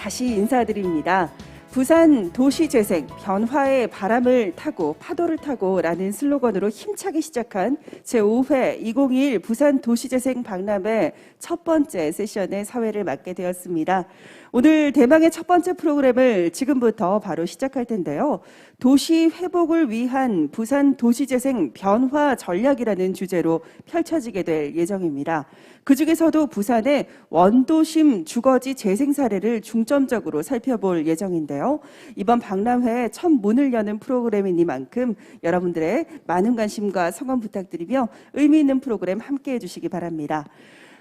다시 인사드립니다. 부산 도시재생 변화의 바람을 타고 파도를 타고 라는 슬로건으로 힘차게 시작한 제5회 2021 부산 도시재생 박람회 첫 번째 세션의 사회를 맡게 되었습니다. 오늘 대망의 첫 번째 프로그램을 지금부터 바로 시작할 텐데요. 도시 회복을 위한 부산 도시재생 변화 전략이라는 주제로 펼쳐지게 될 예정입니다. 그중에서도 부산의 원도심 주거지 재생 사례를 중점적으로 살펴볼 예정인데요. 이번 박람회에 첫 문을 여는 프로그램이니만큼 여러분들의 많은 관심과 성원 부탁드리며 의미 있는 프로그램 함께해 주시기 바랍니다.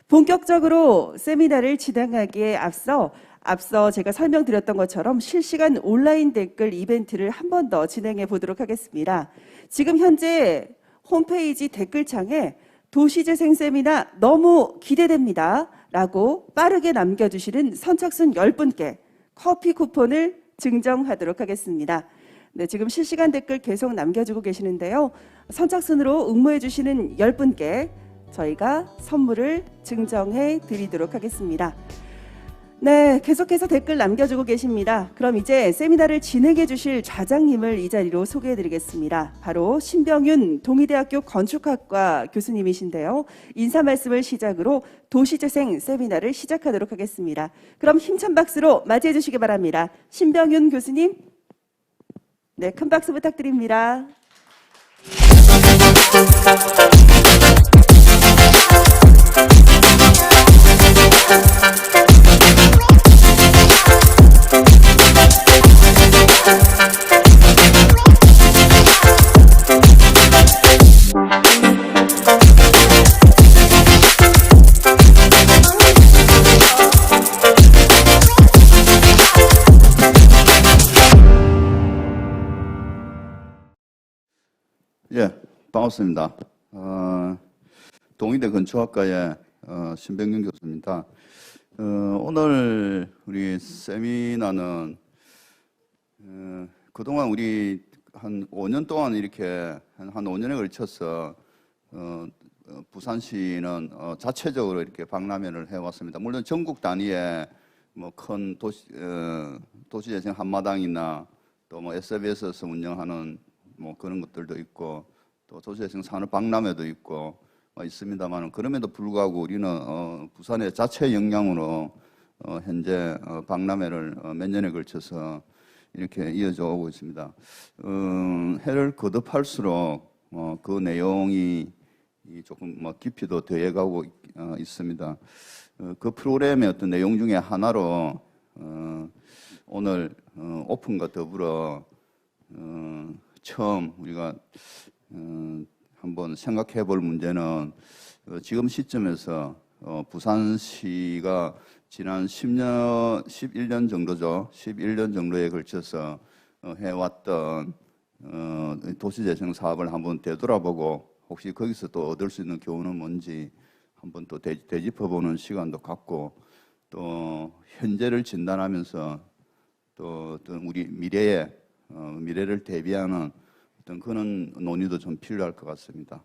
본격적으로 세미나를 진행하기에 앞서 제가 설명드렸던 것처럼 실시간 온라인 댓글 이벤트를 한 번 더 진행해 보도록 하겠습니다. 지금 현재 홈페이지 댓글창에 도시재생 세미나 너무 기대됩니다 라고 빠르게 남겨주시는 선착순 10분께 커피 쿠폰을 증정하도록 하겠습니다. 네, 지금 실시간 댓글 계속 남겨주고 계시는데요. 선착순으로 응모해 주시는 10분께 저희가 선물을 증정해 드리도록 하겠습니다. 네, 계속해서 댓글 남겨주고 계십니다. 그럼 이제 세미나를 진행해 주실 좌장님을 이 자리로 소개해 드리겠습니다. 바로 신병윤 동의대학교 건축학과 교수님이신데요. 인사 말씀을 시작으로 도시재생 세미나를 시작하도록 하겠습니다. 그럼 힘찬 박수로 맞이해 주시기 바랍니다. 신병윤 교수님, 네, 큰 박수 부탁드립니다. 예, 반갑습니다. 동의대 건축학과의 신병윤 교수입니다. 오늘 우리 세미나는 그동안 우리 한 5년 동안 이렇게 한 5년에 걸쳐서 부산시는 자체적으로 이렇게 박람회를 해왔습니다. 물론 전국 단위의 뭐 큰 도시재생 한마당이나 또 뭐 SBS에서 운영하는 뭐 그런 것들도 있고 또 도시재생 산업 박람회도 있고 있습니다만 그럼에도 불구하고 우리는 부산의 자체 역량으로 현재 박람회를 몇 년에 걸쳐서 이렇게 이어져 오고 있습니다. 해를 거듭할수록 그 내용이 조금 깊이도 더해가고 있습니다. 그 프로그램의 어떤 내용 중에 하나로 오늘 오픈과 더불어 처음 우리가 한번 생각해 볼 문제는 지금 시점에서 부산시가 지난 11년 정도죠. 11년 정도에 걸쳐서 해왔던 도시재생 사업을 한번 되돌아보고 혹시 거기서 또 얻을 수 있는 교훈은 뭔지 한번 또 되짚어보는 시간도 갖고 또 현재를 진단하면서 또 어떤 우리 미래를 대비하는 어떤 그런 논의도 좀 필요할 것 같습니다.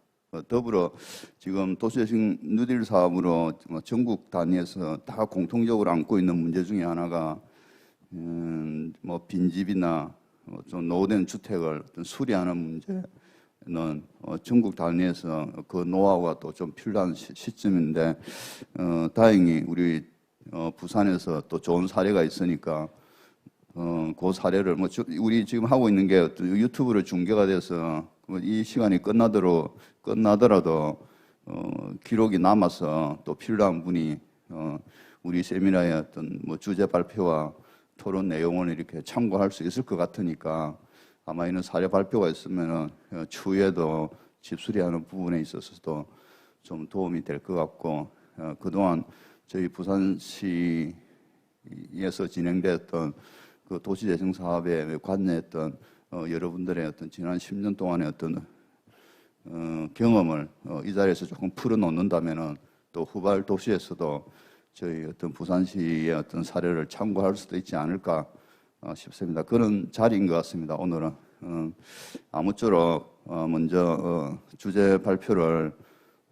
더불어 지금 도시재생 뉴딜 사업으로 전국 단위에서 다 공통적으로 안고 있는 문제 중에 하나가 뭐 빈집이나 좀 노후된 주택을 어떤 수리하는 문제는 전국 단위에서 그 노하우가 또 좀 필요한 시점인데 다행히 우리 부산에서 또 좋은 사례가 있으니까 그 사례를 우리 지금 하고 있는 게 유튜브로 중계가 돼서 이 시간이 끝나더라도 기록이 남아서 또 필요한 분이 우리 세미나의 어떤 주제 발표와 토론 내용을 이렇게 참고할 수 있을 것 같으니까 아마 이런 사례 발표가 있으면은 추후에도 집수리하는 부분에 있어서도 좀 도움이 될 것 같고 그동안 저희 부산시에서 진행되었던 그 도시재생 사업에 관여했던 여러분들의 어떤 지난 10년 동안의 어떤 경험을 이 자리에서 조금 풀어놓는다면은 또 후발 도시에서도 저희 어떤 부산시의 어떤 사례를 참고할 수도 있지 않을까 싶습니다. 그런 자리인 것 같습니다. 오늘은 아무쪼록 먼저 주제 발표를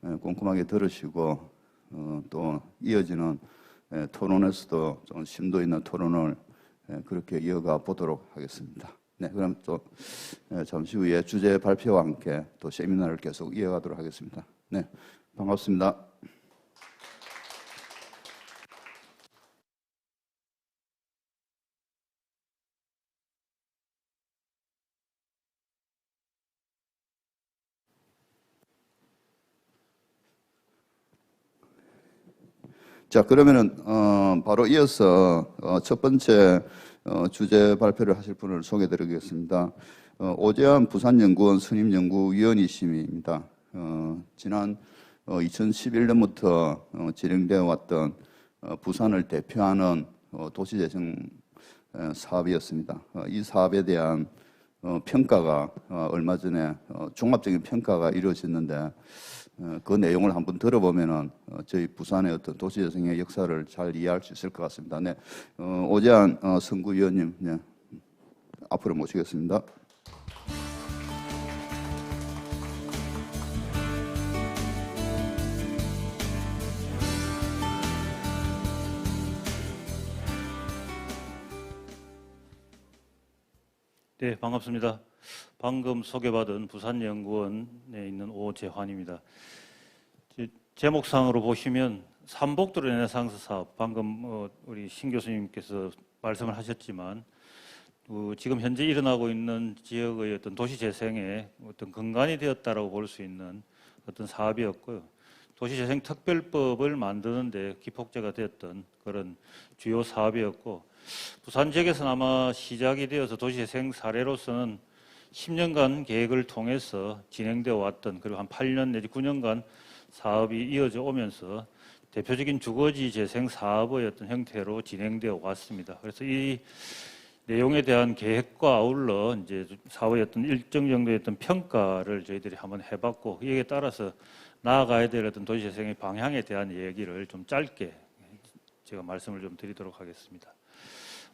꼼꼼하게 들으시고 또 이어지는 토론에서도 좀 심도 있는 토론을 그렇게 이어가 보도록 하겠습니다. 네, 그럼 또 잠시 후에 주제 발표와 함께 또 세미나를 계속 이어가도록 하겠습니다. 네, 반갑습니다. 자, 그러면은 바로 이어서 첫 번째 주제 발표를 하실 분을 소개드리겠습니다. 오재환 부산연구원 선임연구위원이십니다. 지난 2011년부터 진행되어 왔던 부산을 대표하는 도시재생 사업이었습니다. 이 사업에 대한 평가가 얼마 전에 종합적인 평가가 이루어졌는데 그 내용을 한번 들어보면은 저희 부산의 어떤 도시재생의 역사를 잘 이해할 수 있을 것 같습니다. 네, 오재환 선구위원님, 네, 앞으로 모시겠습니다. 네, 반갑습니다. 방금 소개받은 부산연구원에 있는 오재환입니다. 제목상으로 보시면 삼복도 르네상스 사업, 방금 우리 신 교수님께서 말씀을 하셨지만 지금 현재 일어나고 있는 지역의 어떤 도시 재생의 어떤 근간이 되었다라고 볼 수 있는 어떤 사업이었고요. 도시재생 특별법을 만드는데 기폭제가 되었던 그런 주요 사업이었고, 부산 지역에서는 아마 시작이 되어서 도시재생 사례로서는 10년간 계획을 통해서 진행되어 왔던, 그리고 한 8년 내지 9년간 사업이 이어져 오면서 대표적인 주거지 재생 사업의 어떤 형태로 진행되어 왔습니다. 그래서 이 내용에 대한 계획과 아울러 이제 사업의 어떤 일정 정도의 어떤 평가를 저희들이 한번 해봤고, 이에 따라서 나아가야 될 어떤 도시재생의 방향에 대한 얘기를 좀 짧게 제가 말씀을 좀 드리도록 하겠습니다.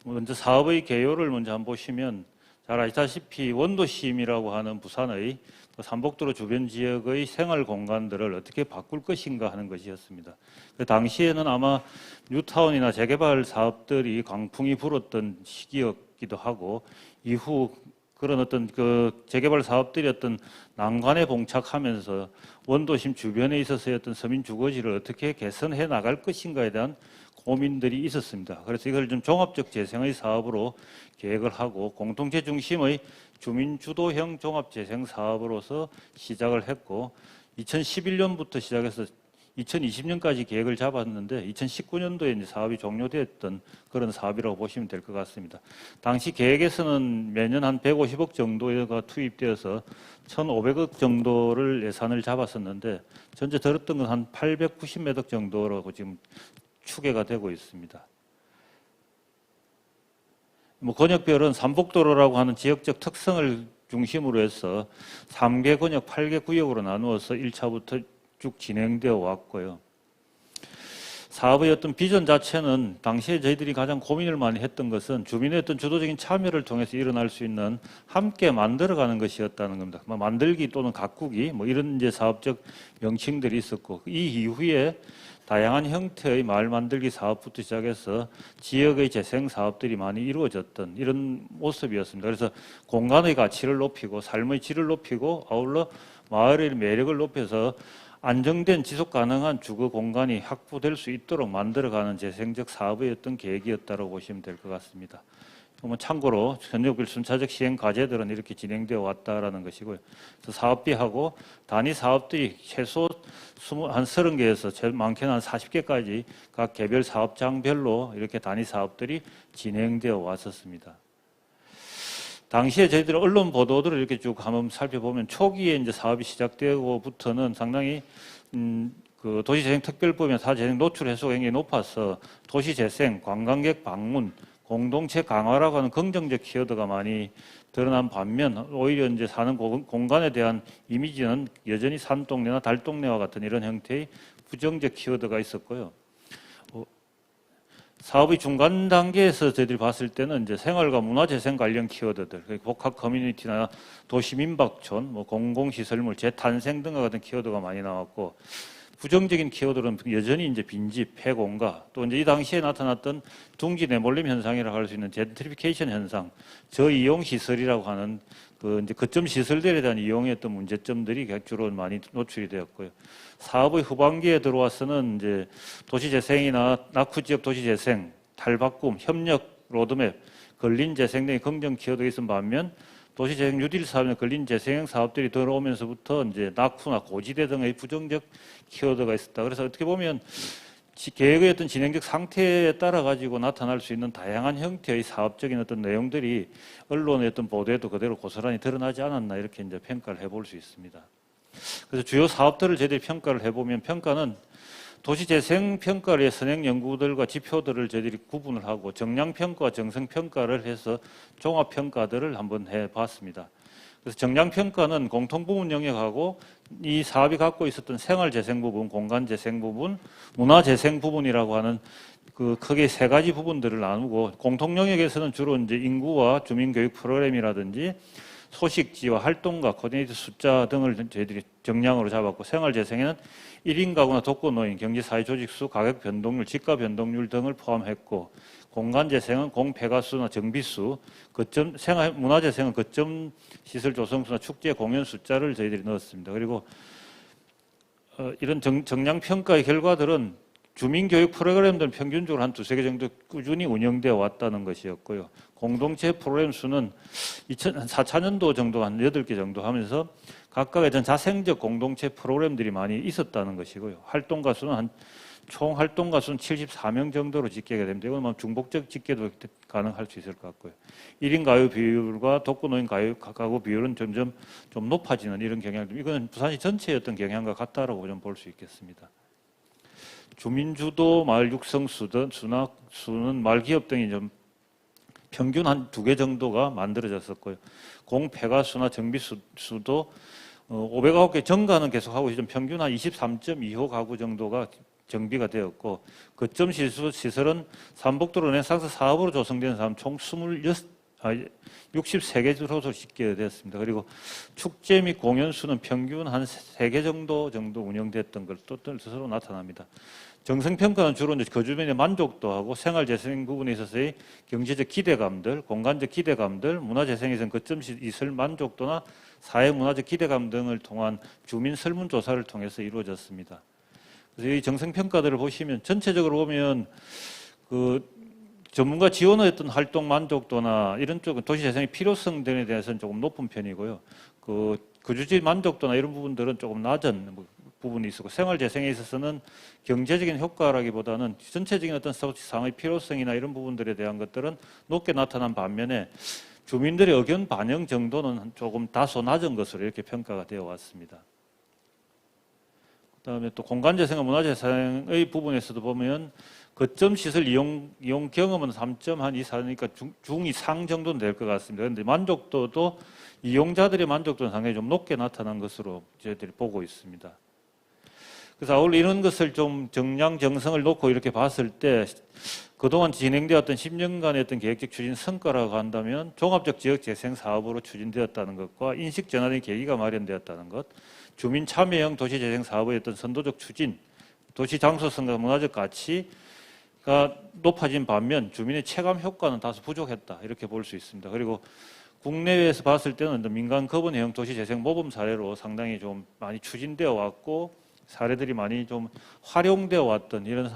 먼저 사업의 개요를 먼저 한번 보시면 잘 아시다시피 원도심이라고 하는 부산의 삼복도로 주변 지역의 생활 공간들을 어떻게 바꿀 것인가 하는 것이었습니다. 그 당시에는 아마 뉴타운이나 재개발 사업들이 강풍이 불었던 시기였기도 하고, 이후 그런 어떤 그 재개발 사업들이 어떤 난관에 봉착하면서 원도심 주변에 있어서의 어떤 서민 주거지를 어떻게 개선해 나갈 것인가에 대한 고민들이 있었습니다. 그래서 이걸 좀 종합적 재생의 사업으로 계획을 하고 공동체 중심의 주민 주도형 종합 재생 사업으로서 시작을 했고, 2011년부터 시작해서 2020년까지 계획을 잡았는데 2019년도에 이제 사업이 종료되었던 그런 사업이라고 보시면 될 것 같습니다. 당시 계획에서는 매년 한 150억 정도가 투입되어서 1,500억 정도를 예산을 잡았었는데 전체 들었던 건 한 890몇 억 정도라고 지금 추계가 되고 있습니다. 권역별은 삼복도로라고 하는 지역적 특성을 중심으로 해서 3개 권역, 8개 구역으로 나누어서 1차부터 쭉 진행되어 왔고요. 사업의 어떤 비전 자체는 당시에 저희들이 가장 고민을 많이 했던 것은 주민의 어떤 주도적인 참여를 통해서 일어날 수 있는 함께 만들어가는 것이었다는 겁니다. 만들기 또는 가꾸기 이런 이제 사업적 명칭들이 있었고, 이 이후에 다양한 형태의 마을 만들기 사업부터 시작해서 지역의 재생 사업들이 많이 이루어졌던 이런 모습이었습니다. 그래서 공간의 가치를 높이고 삶의 질을 높이고 아울러 마을의 매력을 높여서 안정된 지속 가능한 주거 공간이 확보될 수 있도록 만들어가는 재생적 사업의 어떤 계획이었다고 보시면 될 것 같습니다. 참고로 전역별 순차적 시행 과제들은 이렇게 진행되어 왔다라는 것이고요. 그래서 사업비하고 단위 사업들이 최소 한 30개에서 많게는 한 40개까지 각 개별 사업장별로 이렇게 단위 사업들이 진행되어 왔었습니다. 당시에 저희들 언론 보도들을 이렇게 쭉 한번 살펴보면 초기에 이제 사업이 시작되고부터는 상당히 그 도시재생 특별법이나 사재생 노출 해소가 굉장히 높아서 도시재생, 관광객 방문, 공동체 강화라고 하는 긍정적 키워드가 많이 드러난 반면 오히려 이제 사는 공간에 대한 이미지는 여전히 산동네나 달동네와 같은 이런 형태의 부정적 키워드가 있었고요. 사업의 중간 단계에서 저희들이 봤을 때는 이제 생활과 문화재생 관련 키워드들, 복합 커뮤니티나 도시민박촌, 공공시설물 재탄생 등과 같은 키워드가 많이 나왔고, 부정적인 키워드는 여전히 이제 빈집, 폐공가, 또 이제 이 당시에 나타났던 둥지 내몰림 현상이라고 할 수 있는 젠트리피케이션 현상, 저이용 시설이라고 하는 그 이제 거점 시설들에 대한 이용의 어떤 문제점들이 주로 많이 노출이 되었고요. 사업의 후반기에 들어와서는 이제 도시재생이나 낙후 지역 도시재생, 탈바꿈, 협력, 로드맵, 근린재생 등의 긍정 키워드가 있은 반면 도시재생 뉴딜 사업이나 근린재생 사업들이 들어오면서부터 이제 낙후나 고지대 등의 부정적 키워드가 있었다. 그래서 어떻게 보면 계획의 어떤 진행적 상태에 따라 가지고 나타날 수 있는 다양한 형태의 사업적인 어떤 내용들이 언론의 어떤 보도에도 그대로 고스란히 드러나지 않았나 이렇게 이제 평가를 해볼 수 있습니다. 그래서 주요 사업들을 저희들이 평가를 해보면 평가는 도시재생 평가의 선행 연구들과 지표들을 저희들이 구분을 하고 정량평가와 정성평가를 해서 종합평가들을 한번 해봤습니다. 그래서 정량평가는 공통부문 영역하고 이 사업이 갖고 있었던 생활재생 부분, 공간재생 부분, 문화재생 부분이라고 하는 그 크게 세 가지 부분들을 나누고 공통 영역에서는 주로 이제 인구와 주민교육 프로그램이라든지 소식지와 활동가, 코디네이터 숫자 등을 저희들이 정량으로 잡았고 생활재생에는 1인 가구나 독거노인, 경제사회조직수, 가격 변동률, 집가 변동률 등을 포함했고 공간재생은 공폐가수나 정비수, 문화재생은 거점 시설 조성수나 축제 공연 숫자를 저희들이 넣었습니다. 그리고 이런 정량평가의 결과들은 주민교육 프로그램들은 평균적으로 한 두세 개 정도 꾸준히 운영되어 왔다는 것이었고요. 공동체 프로그램 수는 2004년도 정도 한 8개 정도 하면서 각각의 전 자생적 공동체 프로그램들이 많이 있었다는 것이고요. 활동가 수는 총 활동가 수는 74명 정도로 집계가 됩니다. 이건 뭐 중복적 집계도 가능할 수 있을 것 같고요. 1인 가구 비율과 독거노인 가구 비율은 점점 좀 높아지는 이런 경향들. 이건 부산시 전체의 어떤 경향과 같다라고 좀 볼 수 있겠습니다. 주민주도 마을 육성 수는 마을기업 등이 좀 평균 한 2개 정도가 만들어졌었고요. 공폐가수나 정비수도 509개 정가는 계속하고 있지만 평균 한 23.25 가구 정도가 정비가 되었고 거점 시설은 삼복도 르네상스 사업으로 조성된 사람 총 63개 집계가 되었습니다. 그리고 축제 및 공연 수는 평균 한 3개 정도 운영됐던 것도 스스로 나타납니다. 정성평가는 주로 이제 거주민의 만족도하고 생활재생 부분에 있어서의 경제적 기대감들, 공간적 기대감들, 문화재생에서는 거점 시설 만족도나 사회문화적 기대감 등을 통한 주민 설문조사를 통해서 이루어졌습니다. 그래서 이 정성평가들을 보시면 전체적으로 보면 그 전문가 지원의 어떤 활동 만족도나 이런 쪽은 도시재생의 필요성 등에 대해서는 조금 높은 편이고요. 그 거주지 만족도나 이런 부분들은 조금 낮은 부분이 있었고 생활재생에 있어서는 경제적인 효과라기보다는 전체적인 어떤 상의 필요성이나 이런 부분들에 대한 것들은 높게 나타난 반면에 주민들의 의견 반영 정도는 조금 다소 낮은 것으로 이렇게 평가가 되어 왔습니다. 그다음에 또 공간재생과 문화재생의 부분에서도 보면 거점 시설 이용 경험은 3.24니까 중2상 정도는 될 것 같습니다. 그런데 만족도도 이용자들의 만족도는 상당히 좀 높게 나타난 것으로 저희들이 보고 있습니다. 그래서 아울러 이런 것을 좀 정량 정성을 놓고 이렇게 봤을 때 그동안 진행되었던 10년간의 어떤 계획적 추진 성과라고 한다면 종합적 지역 재생 사업으로 추진되었다는 것과 인식 전환의 계기가 마련되었다는 것, 주민 참여형 도시 재생 사업의 어떤 선도적 추진, 도시 장소성과 문화적 가치가 높아진 반면 주민의 체감 효과는 다소 부족했다 이렇게 볼 수 있습니다. 그리고 국내외에서 봤을 때는 민간 거분형 도시 재생 모범 사례로 상당히 좀 많이 추진되어 왔고 사례들이 많이 좀 활용되어 왔던 이런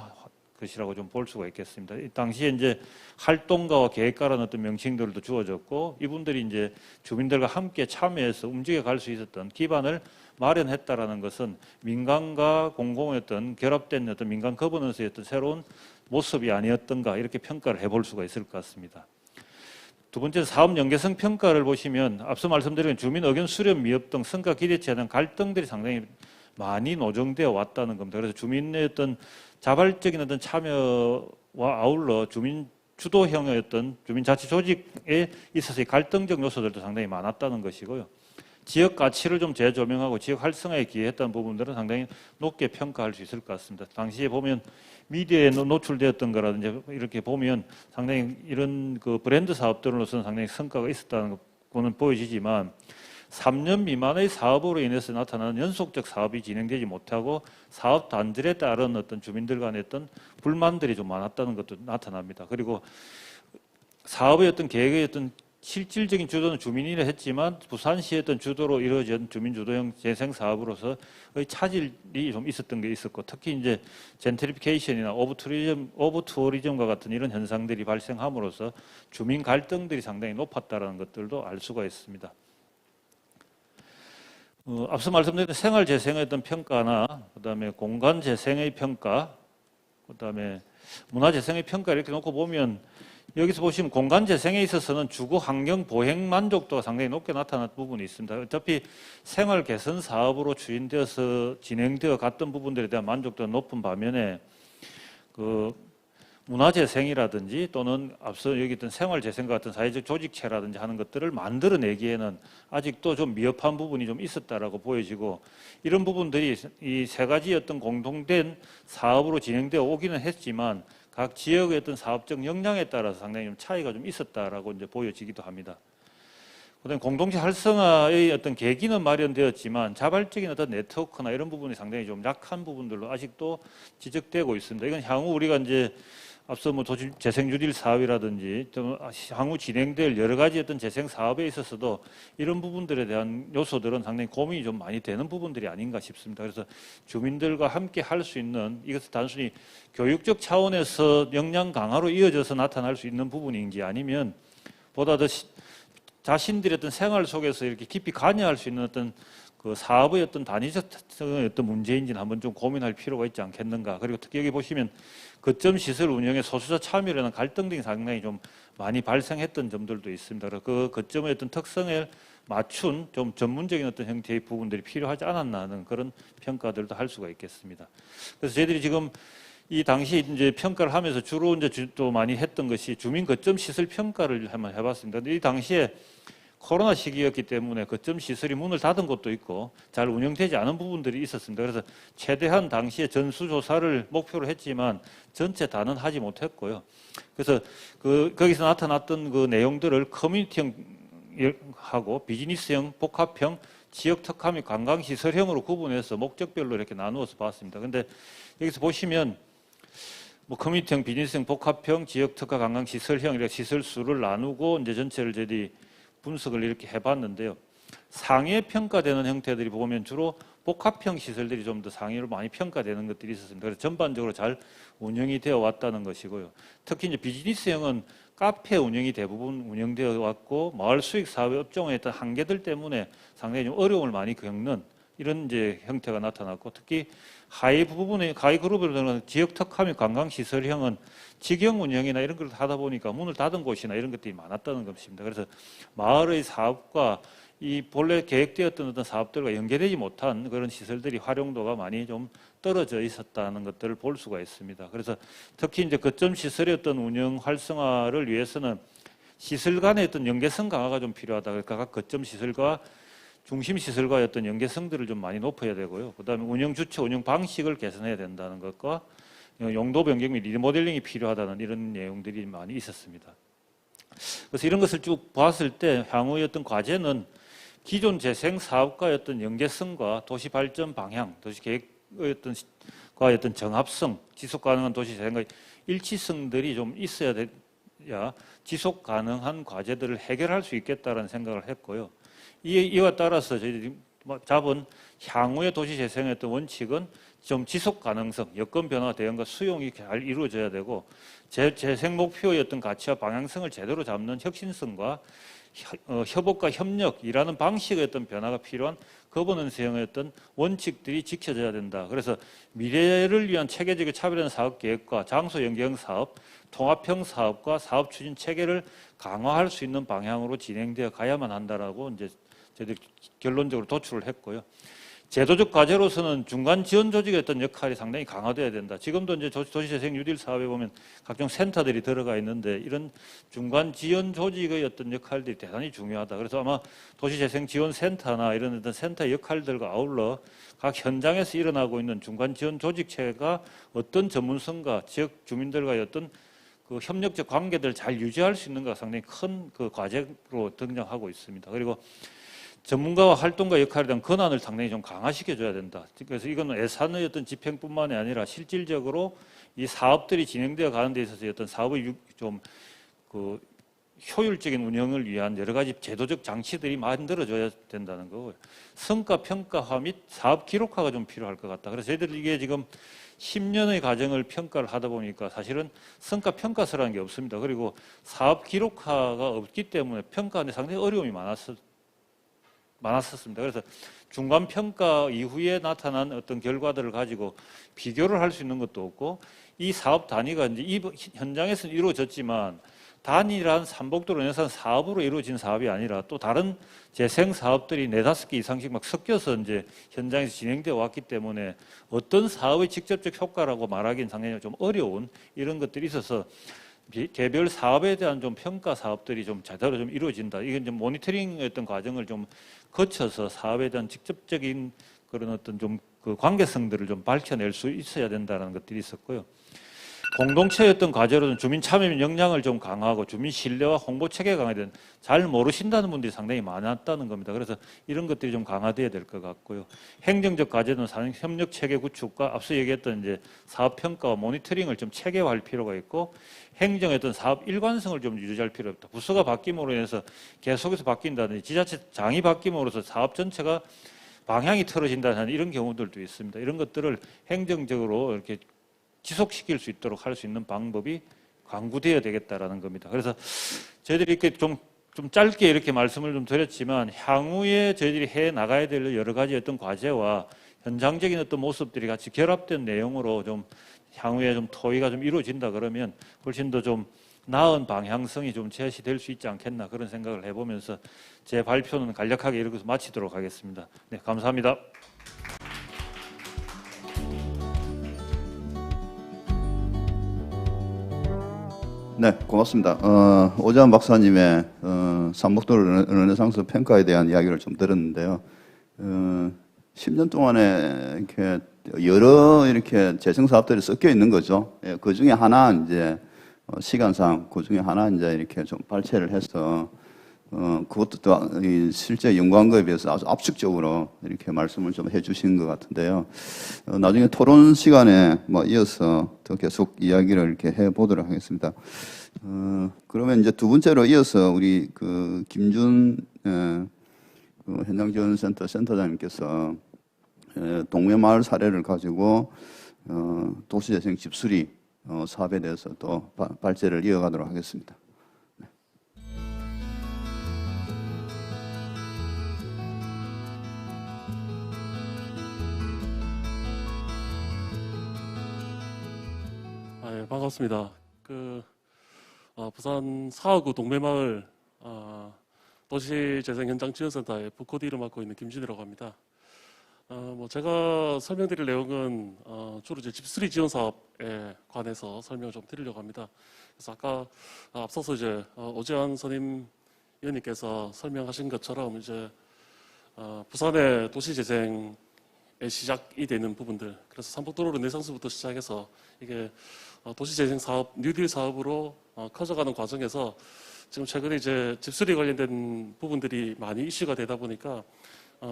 것이라고 좀 볼 수가 있겠습니다. 이 당시에 이제 활동가와 계획가라는 어떤 명칭들도 주어졌고 이분들이 이제 주민들과 함께 참여해서 움직여 갈 수 있었던 기반을 마련했다라는 것은 민간과 공공의 어떤 결합된 어떤 민간 거버넌스의 어떤 새로운 모습이 아니었던가 이렇게 평가를 해볼 수가 있을 것 같습니다. 두 번째 사업 연계성 평가를 보시면 앞서 말씀드린 주민 의견 수렴 미흡 등 성과 기대치 않은 갈등들이 상당히 많이 노정되어 왔다는 겁니다. 그래서 주민의 어떤 자발적인 어떤 참여와 아울러 주민 주도형의 어떤 주민자치 조직에 있어서의 갈등적 요소들도 상당히 많았다는 것이고요. 지역 가치를 좀 재조명하고 지역 활성화에 기여했다는 부분들은 상당히 높게 평가할 수 있을 것 같습니다. 당시에 보면 미디어에 노출되었던 거라든지 이렇게 보면 상당히 이런 그 브랜드 사업들로서는 상당히 성과가 있었다는 것은 보여지지만 3년 미만의 사업으로 인해서 나타나는 연속적 사업이 진행되지 못하고 사업 단절에 따른 어떤 주민들 간의 어떤 불만들이 좀 많았다는 것도 나타납니다. 그리고 사업의 어떤 계획의 어떤 실질적인 주도는 주민이 했지만 부산시의 어떤 주도로 이루어진 주민주도형 재생 사업으로서의 차질이 좀 있었던 게 있었고, 특히 이제 젠트리피케이션이나 오브 투어리즘과 같은 이런 현상들이 발생함으로써 주민 갈등들이 상당히 높았다는 것들도 알 수가 있습니다. 앞서 말씀드린 생활 재생의 어떤 평가나 그다음에 공간 재생의 평가, 그다음에 문화 재생의 평가 이렇게 놓고 보면 여기서 보시면 공간 재생에 있어서는 주거 환경 보행 만족도가 상당히 높게 나타난 부분이 있습니다. 어차피 생활 개선 사업으로 추진되어서 진행되어 갔던 부분들에 대한 만족도가 높은 반면에 그 문화 재생이라든지 또는 앞서 얘기했던 생활 재생과 같은 사회적 조직체라든지 하는 것들을 만들어내기에는 아직도 좀 미흡한 부분이 좀 있었다라고 보여지고, 이런 부분들이 이 세 가지 어떤 공통된 사업으로 진행되어 오기는 했지만 각 지역의 어떤 사업적 역량에 따라서 상당히 좀 차이가 좀 있었다라고 이제 보여지기도 합니다. 그다음에 공동체 활성화의 어떤 계기는 마련되었지만 자발적인 어떤 네트워크나 이런 부분이 상당히 좀 약한 부분들로 아직도 지적되고 있습니다. 이건 향후 우리가 이제 앞서 뭐 도시 재생 뉴딜 사업이라든지 또 향후 진행될 여러 가지 어떤 재생 사업에 있어서도 이런 부분들에 대한 요소들은 상당히 고민이 좀 많이 되는 부분들이 아닌가 싶습니다. 그래서 주민들과 함께 할 수 있는, 이것은 단순히 교육적 차원에서 역량 강화로 이어져서 나타날 수 있는 부분인지 아니면 보다 더 자신들의 어떤 생활 속에서 이렇게 깊이 관여할 수 있는 어떤 그 사업의 어떤 단위적 어떤 문제인지는 한번 좀 고민할 필요가 있지 않겠는가. 그리고 특히 여기 보시면 거점 시설 운영의 소수자 참여라는 갈등 등이 상당히 좀 많이 발생했던 점들도 있습니다. 그래서 그 거점의 어떤 특성에 맞춘 좀 전문적인 어떤 형태의 부분들이 필요하지 않았나 하는 그런 평가들도 할 수가 있겠습니다. 그래서 저희들이 지금 이 당시 이제 평가를 하면서 주로 이제 또 많이 했던 것이 주민 거점 시설 평가를 한번 해봤습니다. 근데 이 당시에 코로나 시기였기 때문에 거점 시설이 문을 닫은 곳도 있고 잘 운영되지 않은 부분들이 있었습니다. 그래서 최대한 당시에 전수조사를 목표로 했지만 전체 다는 하지 못했고요. 그래서 거기서 나타났던 그 내용들을 커뮤니티형하고 비즈니스형, 복합형, 지역 특화 및 관광시설형으로 구분해서 목적별로 이렇게 나누어서 봤습니다. 근데 여기서 보시면 뭐 커뮤니티형, 비즈니스형, 복합형, 지역 특화 관광시설형 이렇게 시설 수를 나누고 이제 전체를 저희들이 분석을 이렇게 해봤는데요. 상위에 평가되는 형태들이 보면 주로 복합형 시설들이 좀 더 상위로 많이 평가되는 것들이 있었습니다. 그래서 전반적으로 잘 운영이 되어 왔다는 것이고요. 특히 이제 비즈니스형은 카페 운영이 대부분 운영되어 왔고 마을 수익 사회 업종의 어떤 한계들 때문에 상당히 좀 어려움을 많이 겪는 이런 이제 형태가 나타났고, 특히 하위 그룹으로 들어가는 지역 특화 및 관광시설형은 직영 운영이나 이런 걸 하다 보니까 문을 닫은 곳이나 이런 것들이 많았다는 것입니다. 그래서 마을의 사업과 이 본래 계획되었던 어떤 사업들과 연계되지 못한 그런 시설들이 활용도가 많이 좀 떨어져 있었다는 것들을 볼 수가 있습니다. 그래서 특히 이제 거점 시설의 어떤 운영 활성화를 위해서는 시설 간의 어떤 연계성 강화가 좀 필요하다. 그러니까 각 거점 시설과 중심 시설과의 어떤 연계성들을 좀 많이 높여야 되고요. 그다음에 운영 주체, 운영 방식을 개선해야 된다는 것과 용도 변경 및 리모델링이 필요하다는 이런 내용들이 많이 있었습니다. 그래서 이런 것을 쭉 봤을 때 향후의 어떤 과제는 기존 재생 사업과의 어떤 연계성과 도시 발전 방향, 도시 계획의 어떤 정합성, 지속 가능한 도시 재생과의 일치성들이 좀 있어야 돼야 지속 가능한 과제들을 해결할 수 있겠다라는 생각을 했고요. 이와 따라서 저희들이 잡은 향후의 도시 재생의 어떤 원칙은 좀 지속 가능성, 여건 변화 대응과 수용이 잘 이루어져야 되고, 재생 목표의 어떤 가치와 방향성을 제대로 잡는 혁신성과 협업과 협력, 일하는 방식의 어떤 변화가 필요한 거버넌스형의 어떤 원칙들이 지켜져야 된다. 그래서 미래를 위한 체계적인 차별화된 사업 계획과 장소 연계형 사업, 통합형 사업과 사업 추진 체계를 강화할 수 있는 방향으로 진행되어 가야만 한다라고 이제 저희들이 결론적으로 도출을 했고요. 제도적 과제로서는 중간 지원 조직의 어떤 역할이 상당히 강화돼야 된다. 지금도 이제 도시재생 뉴딜 사업에 보면 각종 센터들이 들어가 있는데 이런 중간 지원 조직의 어떤 역할들이 대단히 중요하다. 그래서 아마 도시재생 지원 센터나 이런 어떤 센터 역할들과 아울러 각 현장에서 일어나고 있는 중간 지원 조직체가 어떤 전문성과 지역 주민들과의 어떤 그 협력적 관계들을 잘 유지할 수 있는가 상당히 큰 그 과제로 등장하고 있습니다. 그리고 전문가와 활동가 역할에 대한 권한을 상당히 좀 강화시켜줘야 된다. 그래서 이건 예산의 어떤 집행뿐만이 아니라 실질적으로 이 사업들이 진행되어 가는 데 있어서 어떤 사업의 좀 그 효율적인 운영을 위한 여러 가지 제도적 장치들이 만들어져야 된다는 거고요. 성과 평가화 및 사업 기록화가 좀 필요할 것 같다. 그래서 저희들이 이게 지금 10년의 과정을 평가를 하다 보니까 사실은 성과 평가서라는 게 없습니다. 그리고 사업 기록화가 없기 때문에 평가하는데 상당히 어려움이 많았었습니다. 그래서 중간 평가 이후에 나타난 어떤 결과들을 가지고 비교를 할 수 있는 것도 없고, 이 사업 단위가 이제 이 현장에서는 이루어졌지만 단일한 삼복도로 연산 사업으로 이루어진 사업이 아니라 또 다른 재생 사업들이 4-5개 이상씩 막 섞여서 이제 현장에서 진행되어 왔기 때문에 어떤 사업의 직접적 효과라고 말하기는 상당히 좀 어려운 이런 것들이 있어서 개별 사업에 대한 좀 평가 사업들이 좀 제대로 좀 이루어진다. 이건 좀 모니터링의 어떤 과정을 좀 거쳐서 사업에 대한 직접적인 그런 어떤 좀 그 관계성들을 좀 밝혀낼 수 있어야 된다는 것들이 있었고요. 공동체의 어떤 과제로는 주민 참여 역량을 좀 강화하고 주민 신뢰와 홍보 체계 강화에 대한 잘 모르신다는 분들이 상당히 많았다는 겁니다. 그래서 이런 것들이 좀 강화돼야 될 것 같고요. 행정적 과제는 사는 협력 체계 구축과 앞서 얘기했던 이제 사업 평가와 모니터링을 좀 체계화할 필요가 있고, 행정의 어떤 사업 일관성을 좀 유지할 필요가 있다. 부서가 바뀜으로 인해서 계속해서 바뀐다든지 지자체장이 바뀜으로써 사업 전체가 방향이 틀어진다는 이런 경우들도 있습니다. 이런 것들을 행정적으로 이렇게 지속시킬 수 있도록 할 수 있는 방법이 강구되어야 되겠다라는 겁니다. 그래서 저희들이 이렇게 좀 짧게 이렇게 말씀을 좀 드렸지만, 향후에 저희들이 해 나가야 될 여러 가지 어떤 과제와 현장적인 어떤 모습들이 같이 결합된 내용으로 좀 향후에 좀 토의가 좀 이루어진다 그러면 훨씬 더 좀 나은 방향성이 좀 제시될 수 있지 않겠나, 그런 생각을 해보면서 제 발표는 간략하게 이렇게 마치도록 하겠습니다. 네, 감사합니다. 네, 고맙습니다. 오재환 박사님의 삼복도 르네상스 평가에 대한 이야기를 좀 들었는데요. 10년 동안에 이렇게 여러 이렇게 재생 사업들이 섞여 있는 거죠. 예, 그 중에 하나 이제 시간상 그 중에 하나 이제 이렇게 좀 발췌를 해서 그것도 또 실제 연구한 비해서 아주 압축적으로 이렇게 말씀을 좀 해주신 것 같은데요. 나중에 토론 시간에 뭐 이어서 더 계속 이야기를 이렇게 해보도록 하겠습니다. 그러면 이제 두 번째로 이어서 우리 그 김준 현장지원센터 센터장님께서 동묘마을 사례를 가지고 도시재생 집수리 사업에 대해서 또 발제를 이어가도록 하겠습니다. 네, 반갑습니다. 부산 사하구 동묘마을 도시재생 현장지원센터의 부코디를 맡고 있는 김준이라고 합니다. 제가 설명드릴 내용은 주로 이제 집수리 지원 사업에 관해서 설명을 좀 드리려고 합니다. 그래서 아까 앞서서 이제 오재환 선임 위원님께서 설명하신 것처럼 이제 부산의 도시재생의 시작이 되는 부분들, 그래서 삼복도로 르네상스부터 시작해서 이게 도시재생 사업, 뉴딜 사업으로 커져가는 과정에서 지금 최근에 이제 집수리 관련된 부분들이 많이 이슈가 되다 보니까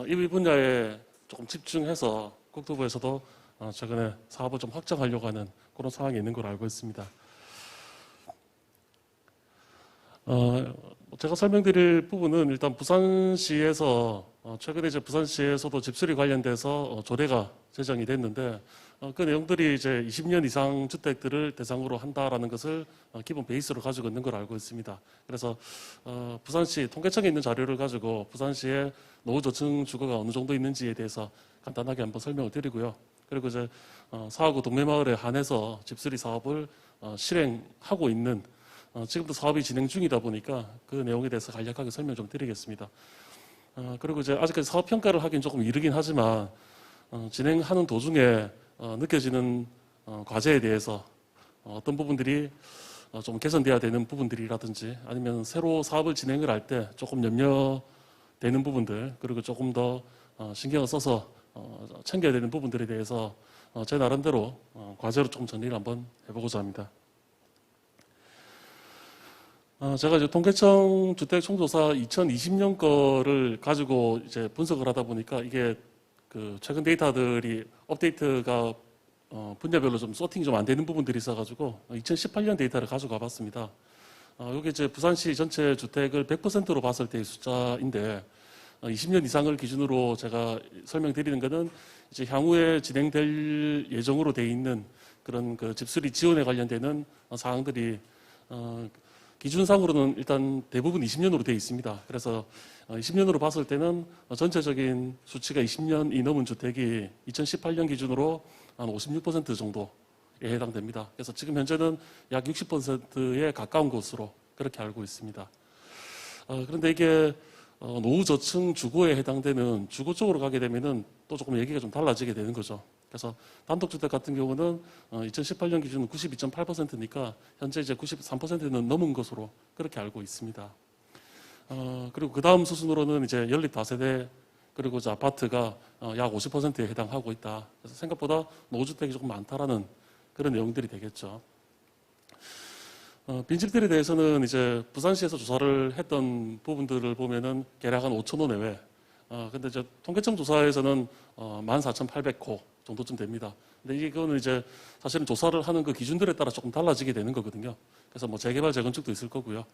이 분야에 조금 집중해서 국토부에서도 최근에 사업을 좀 확장하려고 하는 그런 상황이 있는 걸로 알고 있습니다. 제가 설명드릴 부분은 일단 부산시에서 최근에 이제 부산시에서도 집수리 관련돼서 조례가 제정이 됐는데 그 내용들이 이제 20년 이상 주택들을 대상으로 한다라는 것을 기본 베이스로 가지고 있는 걸 알고 있습니다. 그래서 부산시 통계청에 있는 자료를 가지고 부산시의 노후저층 주거가 어느 정도 있는지에 대해서 간단하게 한번 설명을 드리고요. 그리고 이제 사하구 동묘마을에 한해서 집수리 사업을 실행하고 있는 지금도 사업이 진행 중이다 보니까 그 내용에 대해서 간략하게 설명 좀 드리겠습니다. 그리고 이제 아직까지 사업 평가를 하긴 조금 이르긴 하지만 진행하는 도중에 느껴지는 과제에 대해서 어떤 부분들이 좀 개선돼야 되는 부분들이라든지 아니면 새로 사업을 진행을 할 때 조금 염려되는 부분들, 그리고 조금 더 신경을 써서 챙겨야 되는 부분들에 대해서 제 나름대로 과제로 좀 정리를 한번 해보고자 합니다. 제가 이제 통계청 주택 총조사 2020년 거를 가지고 이제 분석을 하다 보니까 이게 그 최근 데이터들이 업데이트가 분야별로 좀 소팅이 좀 안 되는 부분들이 있어가지고 2018년 데이터를 가지고 와봤습니다. 이게 이제 부산시 전체 주택을 100%로 봤을 때의 숫자인데 20년 이상을 기준으로 제가 설명드리는 것은 이제 향후에 진행될 예정으로 돼 있는 그런 그 집수리 지원에 관련되는 사항들이 기준상으로는 일단 대부분 20년으로 되어 있습니다. 그래서 20년으로 봤을 때는 전체적인 수치가 20년이 넘은 주택이 2018년 기준으로 한 56% 정도에 해당됩니다. 그래서 지금 현재는 약 60%에 가까운 것으로 그렇게 알고 있습니다. 그런데 이게 노후 저층 주거에 해당되는 주거 쪽으로 가게 되면은 또 조금 얘기가 좀 달라지게 되는 거죠. 그래서 단독주택 같은 경우는 2018년 기준은 92.8%니까 현재 이제 93%는 넘은 것으로 그렇게 알고 있습니다. 그리고 그 다음 수순으로는 이제 연립 다세대 그리고 이제 아파트가 약 50%에 해당하고 있다. 그래서 생각보다 노후주택이 조금 많다라는 그런 내용들이 되겠죠. 빈집들에 대해서는 이제 부산시에서 조사를 했던 부분들을 보면은 대략 한 5,000호 내외. 근데 이제 통계청 조사에서는 14,800호 정도쯤 됩니다. 근데 이거는 이제 사실은 조사를 하는 그 기준들에 따라 조금 달라지게 되는 거거든요. 그래서 뭐 재개발, 재건축도 있을 거고요.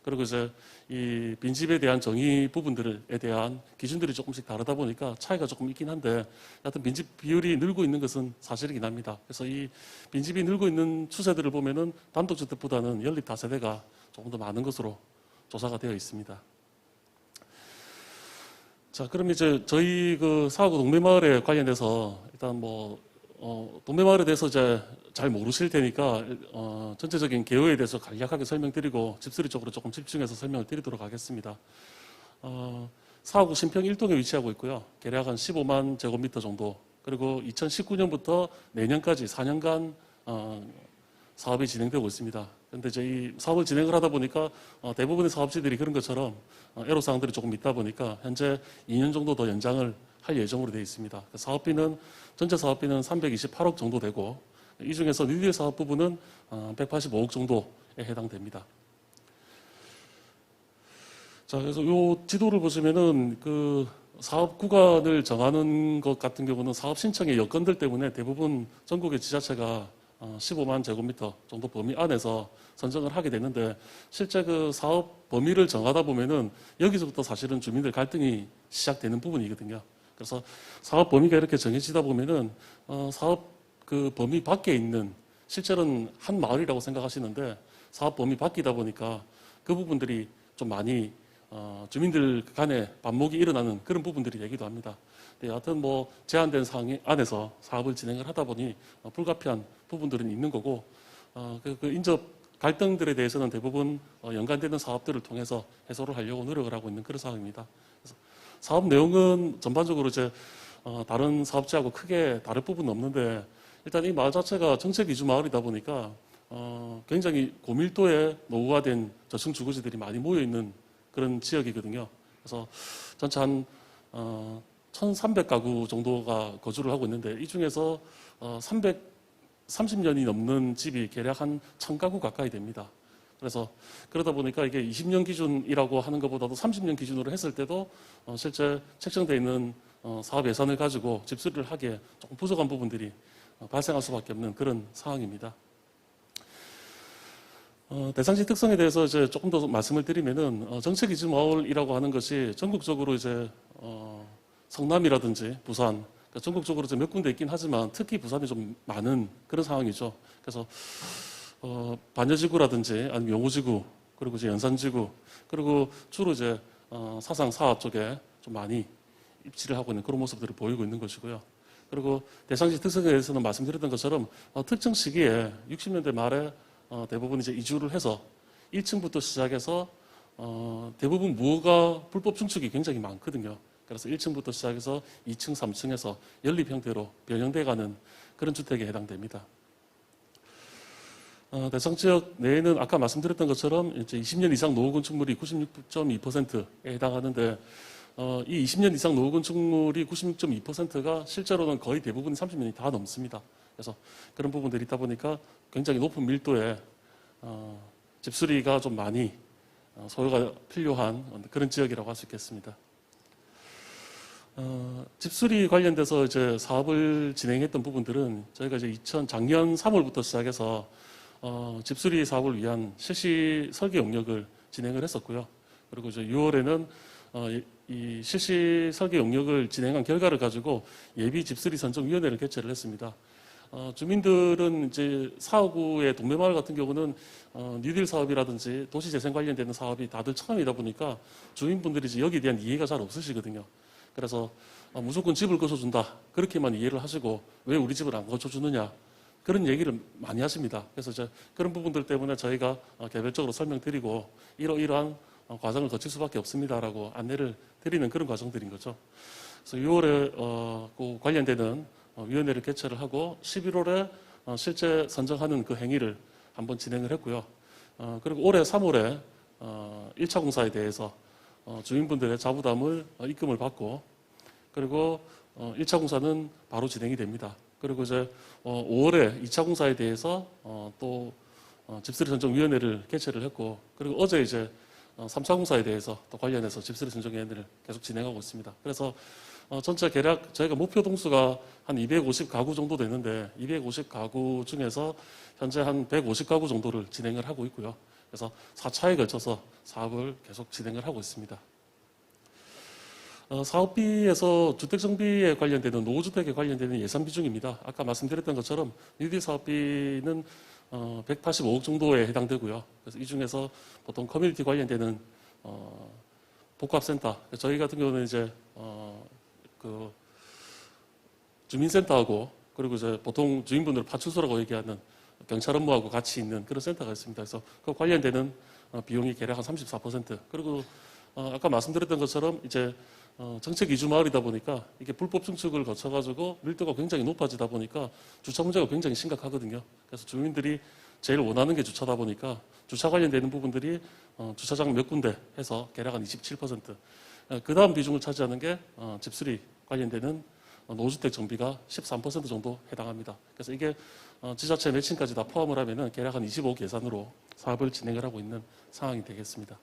그리고 이제 이 빈집에 대한 정의 부분들에 대한 기준들이 조금씩 다르다 보니까 차이가 조금 있긴 한데 여하튼 빈집 비율이 늘고 있는 것은 사실이긴 합니다. 그래서 이 빈집이 늘고 있는 추세들을 보면은 단독주택보다는 연립 다세대가 조금 더 많은 것으로 조사가 되어 있습니다. 자, 그럼 이제 저희 그 사하구 동매마을에 관련해서 일단 뭐 동매마을에 대해서 이제 잘 모르실 테니까 전체적인 개요에 대해서 간략하게 설명드리고 집수리 쪽으로 조금 집중해서 설명을 드리도록 하겠습니다. 사하구 신평 1동에 위치하고 있고요. 대략 한 15만 제곱미터 정도. 그리고 2019년부터 내년까지 4년간 사업이 진행되고 있습니다. 그런데 이제 이 사업을 진행을 하다 보니까 대부분의 사업지들이 그런 것처럼 애로사항들이 조금 있다 보니까 현재 2년 정도 더 연장을 할 예정으로 되어 있습니다. 사업비는 전체 사업비는 328억 정도 되고 이 중에서 뉴딜 사업 부분은 185억 정도에 해당됩니다. 자, 그래서 이 지도를 보시면은 그 사업 구간을 정하는 것 같은 경우는 사업 신청의 여건들 때문에 대부분 전국의 지자체가 15만 제곱미터 정도 범위 안에서 선정을 하게 되는데 실제 그 사업 범위를 정하다 보면은 여기서부터 사실은 주민들 갈등이 시작되는 부분이거든요. 그래서 사업 범위가 이렇게 정해지다 보면은 사업 그 범위 밖에 있는 실제로는 한 마을이라고 생각하시는데 사업 범위 밖이다 보니까 그 부분들이 좀 많이 주민들 간에 반목이 일어나는 그런 부분들이 되기도 합니다. 여하튼 뭐 제한된 상황 안에서 사업을 진행을 하다 보니 불가피한 부분들은 있는 거고 그 인접 갈등들에 대해서는 대부분 연관되는 사업들을 통해서 해소를 하려고 노력을 하고 있는 그런 상황입니다. 그래서 사업 내용은 전반적으로 이제 다른 사업지하고 크게 다를 부분은 없는데 일단 이 마을 자체가 정책 위주 마을이다 보니까 굉장히 고밀도의 노후화된 저층 주거지들이 많이 모여 있는 그런 지역이거든요. 그래서 전체 한 1,300가구 정도가 거주를 하고 있는데 이 중에서 330년이 넘는 집이 대략 한 1,000가구 가까이 됩니다. 그래서 그러다 보니까 이게 20년 기준이라고 하는 것보다도 30년 기준으로 했을 때도 실제 책정되어 있는 사업 예산을 가지고 집수리를 하기에 조금 부족한 부분들이 발생할 수밖에 없는 그런 상황입니다. 대상지 특성에 대해서 이제 조금 더 말씀을 드리면은 정책 위주 마을이라고 하는 것이 전국적으로 이제 성남이라든지 부산 그러니까 전국적으로 몇 군데 있긴 하지만 특히 부산이 좀 많은 그런 상황이죠. 그래서 반여지구라든지 아니면 용호지구 그리고 이제 연산지구 그리고 주로 이제 사상 사업 쪽에 좀 많이 입지를 하고 있는 그런 모습들을 보이고 있는 것이고요. 그리고 대상지 특성에 대해서는 말씀드렸던 것처럼 특정 시기에 60년대 말에 대부분 이제 이주를 해서 1층부터 시작해서 대부분 무허가 불법 증축이 굉장히 많거든요. 그래서 1층부터 시작해서 2층, 3층에서 연립 형태로 변형돼가는 그런 주택에 해당됩니다. 대상 지역 내에는 아까 말씀드렸던 것처럼 이제 20년 이상 노후 건축물이 96.2%에 해당하는데 이 20년 이상 노후 건축물이 96.2%가 실제로는 거의 대부분 30년이 다 넘습니다. 그래서 그런 부분들이 있다 보니까 굉장히 높은 밀도의 집수리가 좀 많이 소요가 필요한 그런 지역이라고 할 수 있겠습니다. 집수리 관련돼서 이제 사업을 진행했던 부분들은 저희가 이제 작년 3월부터 시작해서 집수리 사업을 위한 실시 설계 용역을 진행을 했었고요. 그리고 이제 6월에는 이 실시 설계 용역을 진행한 결과를 가지고 예비 집수리 선정위원회를 개최를 했습니다. 주민들은 이제 사후구의 동네마을 같은 경우는 뉴딜 사업이라든지 도시재생 관련되는 사업이 다들 처음이다 보니까 주민분들이 이제 여기에 대한 이해가 잘 없으시거든요. 그래서 무조건 집을 거쳐준다 그렇게만 이해를 하시고 왜 우리 집을 안 거쳐주느냐 그런 얘기를 많이 하십니다. 그래서 이제 그런 부분들 때문에 저희가 개별적으로 설명드리고 이러이러한 과정을 거칠 수밖에 없습니다라고 안내를 드리는 그런 과정들인 거죠. 그래서 6월에 그 관련되는 위원회를 개최를 하고 11월에 실제 선정하는 그 행위를 한번 진행을 했고요. 그리고 올해 3월에 1차 공사에 대해서 주민분들의 자부담을 입금을 받고 그리고 1차 공사는 바로 진행이 됩니다. 그리고 이제 5월에 2차 공사에 대해서 또 집수리 선정위원회를 개최를 했고 그리고 어제 이제 3차 공사에 대해서 또 관련해서 집수리 선정위원회를 계속 진행하고 있습니다. 그래서 전체 계략 저희가 목표 동수가 한 250가구 정도 되는데 250가구 중에서 현재 한 150가구 정도를 진행을 하고 있고요. 그래서 4차에 걸쳐서 사업을 계속 진행을 하고 있습니다. 사업비에서 주택정비에 관련되는 노후주택에 관련되는 예산 비중입니다. 아까 말씀드렸던 것처럼 뉴딜 사업비는 185억 정도에 해당되고요. 그래서 이 중에서 보통 커뮤니티 관련되는 복합센터, 저희 같은 경우는 이제 그 주민센터하고 그리고 이제 보통 주민분들 파출소라고 얘기하는 경찰 업무하고 같이 있는 그런 센터가 있습니다. 그래서 그 관련되는 비용이 대략 한 34%. 그리고 아까 말씀드렸던 것처럼 이제 정책 이주 마을이다 보니까 이게 불법 증축을 거쳐가지고 밀도가 굉장히 높아지다 보니까 주차 문제가 굉장히 심각하거든요. 그래서 주민들이 제일 원하는 게 주차다 보니까 주차 관련되는 부분들이 주차장 몇 군데 해서 대략 한 27%. 그 다음 비중을 차지하는 게 집수리 관련되는 노후주택 정비가 13% 정도 해당합니다. 그래서 이게 지자체 매칭까지 다 포함을 하면은 대략 한 25억 예산으로 사업을 진행을 하고 있는 상황이 되겠습니다.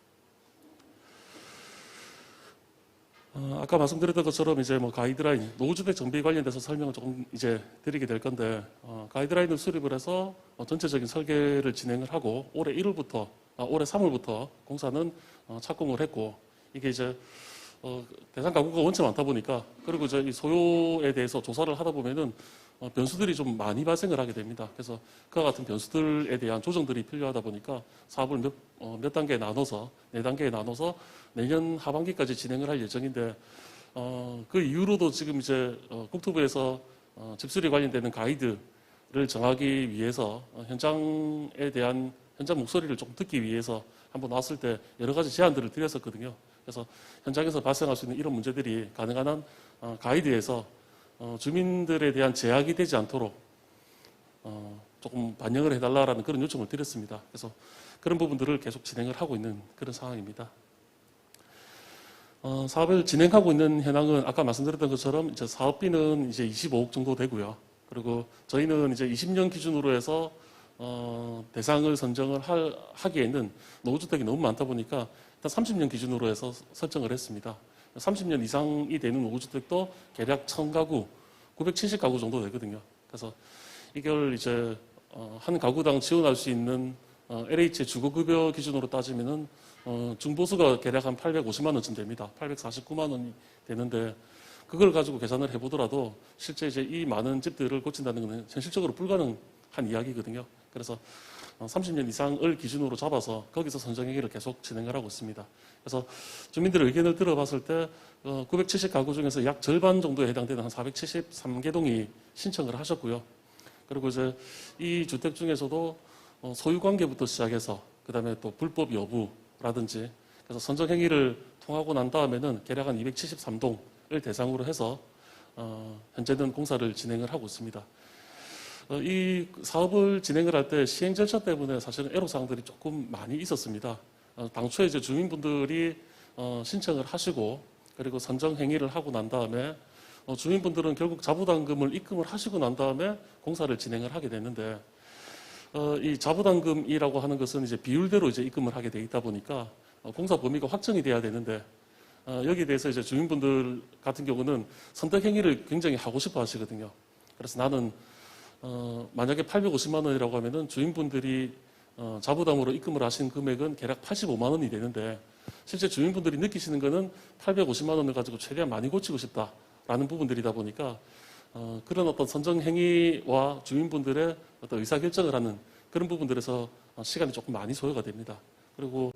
아까 말씀드렸던 것처럼 이제 뭐 가이드라인, 노후주택 정비 관련돼서 설명을 조금 이제 드리게 될 건데, 가이드라인을 수립을 해서 전체적인 설계를 진행을 하고, 올해 3월부터 공사는 착공을 했고, 이게 이제, 대상 가구가 원체 많다 보니까, 그리고 이제 이 소요에 대해서 조사를 하다 보면은 변수들이 좀 많이 발생을 하게 됩니다. 그래서 그와 같은 변수들에 대한 조정들이 필요하다 보니까 사업을 몇 단계에 나눠서, 4단계에 나눠서 내년 하반기까지 진행을 할 예정인데, 그 이후로도 지금 이제 국토부에서 집수리 관련되는 가이드를 정하기 위해서 현장에 대한 현장 목소리를 조금 듣기 위해서 한번 왔을 때 여러 가지 제안들을 드렸었거든요. 그래서 현장에서 발생할 수 있는 이런 문제들이 가능한 한 가이드에서 주민들에 대한 제약이 되지 않도록 조금 반영을 해달라라는 그런 요청을 드렸습니다. 그래서 그런 부분들을 계속 진행을 하고 있는 그런 상황입니다. 사업을 진행하고 있는 현황은 아까 말씀드렸던 것처럼 이제 사업비는 이제 25억 정도 되고요. 그리고 저희는 이제 20년 기준으로 해서 대상을 선정을 하기에는 노후주택이 너무 많다 보니까 일단 30년 기준으로 해서 설정을 했습니다. 30년 이상이 되는 노후주택도 대략 1000가구, 970가구 정도 되거든요. 그래서 이걸 이제 한 가구당 지원할 수 있는 LH의 주거급여 기준으로 따지면은 중보수가 대략 한 850만 원쯤 됩니다. 849만 원이 되는데 그걸 가지고 계산을 해보더라도 실제 이제 이 많은 집들을 고친다는 것은 현실적으로 불가능한 이야기거든요. 그래서 30년 이상을 기준으로 잡아서 거기서 선정행위를 계속 진행을 하고 있습니다. 그래서 주민들의 의견을 들어봤을 때 970가구 중에서 약 절반 정도에 해당되는 한 473개동이 신청을 하셨고요. 그리고 이제 이 주택 중에서도 소유관계부터 시작해서 그다음에 또 불법 여부라든지 그래서 선정행위를 통하고 난 다음에는 대략 한 273동을 대상으로 해서 현재는 공사를 진행을 하고 있습니다. 이 사업을 진행을 할 때 시행 절차 때문에 사실은 애로사항들이 조금 많이 있었습니다. 당초에 이제 주민분들이 신청을 하시고 그리고 선정 행위를 하고 난 다음에 주민분들은 결국 자부담금을 입금을 하시고 난 다음에 공사를 진행을 하게 됐는데 이 자부담금이라고 하는 것은 이제 비율대로 이제 입금을 하게 돼 있다 보니까 공사 범위가 확정이 돼야 되는데 여기에 대해서 이제 주민분들 같은 경우는 선택 행위를 굉장히 하고 싶어 하시거든요. 그래서 나는 만약에 850만 원이라고 하면은 주민분들이 자부담으로 입금을 하신 금액은 대략 85만 원이 되는데 실제 주민분들이 느끼시는 거는 850만 원을 가지고 최대한 많이 고치고 싶다라는 부분들이다 보니까 그런 어떤 선정 행위와 주민분들의 어떤 의사결정을 하는 그런 부분들에서 시간이 조금 많이 소요가 됩니다. 그리고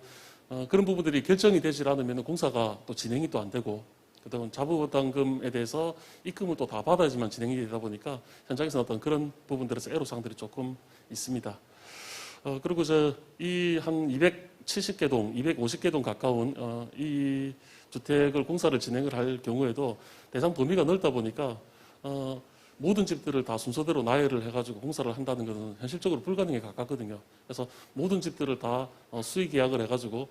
그런 부분들이 결정이 되질 않으면 공사가 또 진행이 또 안 되고 그다음 자부담금에 대해서 입금을 또 다 받아야지만 진행이 되다 보니까 현장에서 어떤 그런 부분들에서 애로사항들이 조금 있습니다. 그리고 이 한 270개 동, 250개 동 가까운 이 주택을 공사를 진행을 할 경우에도 대상 범위가 넓다 보니까 모든 집들을 다 순서대로 나열을 해가지고 공사를 한다는 것은 현실적으로 불가능에 가깝거든요. 그래서 모든 집들을 다 수의 계약을 해가지고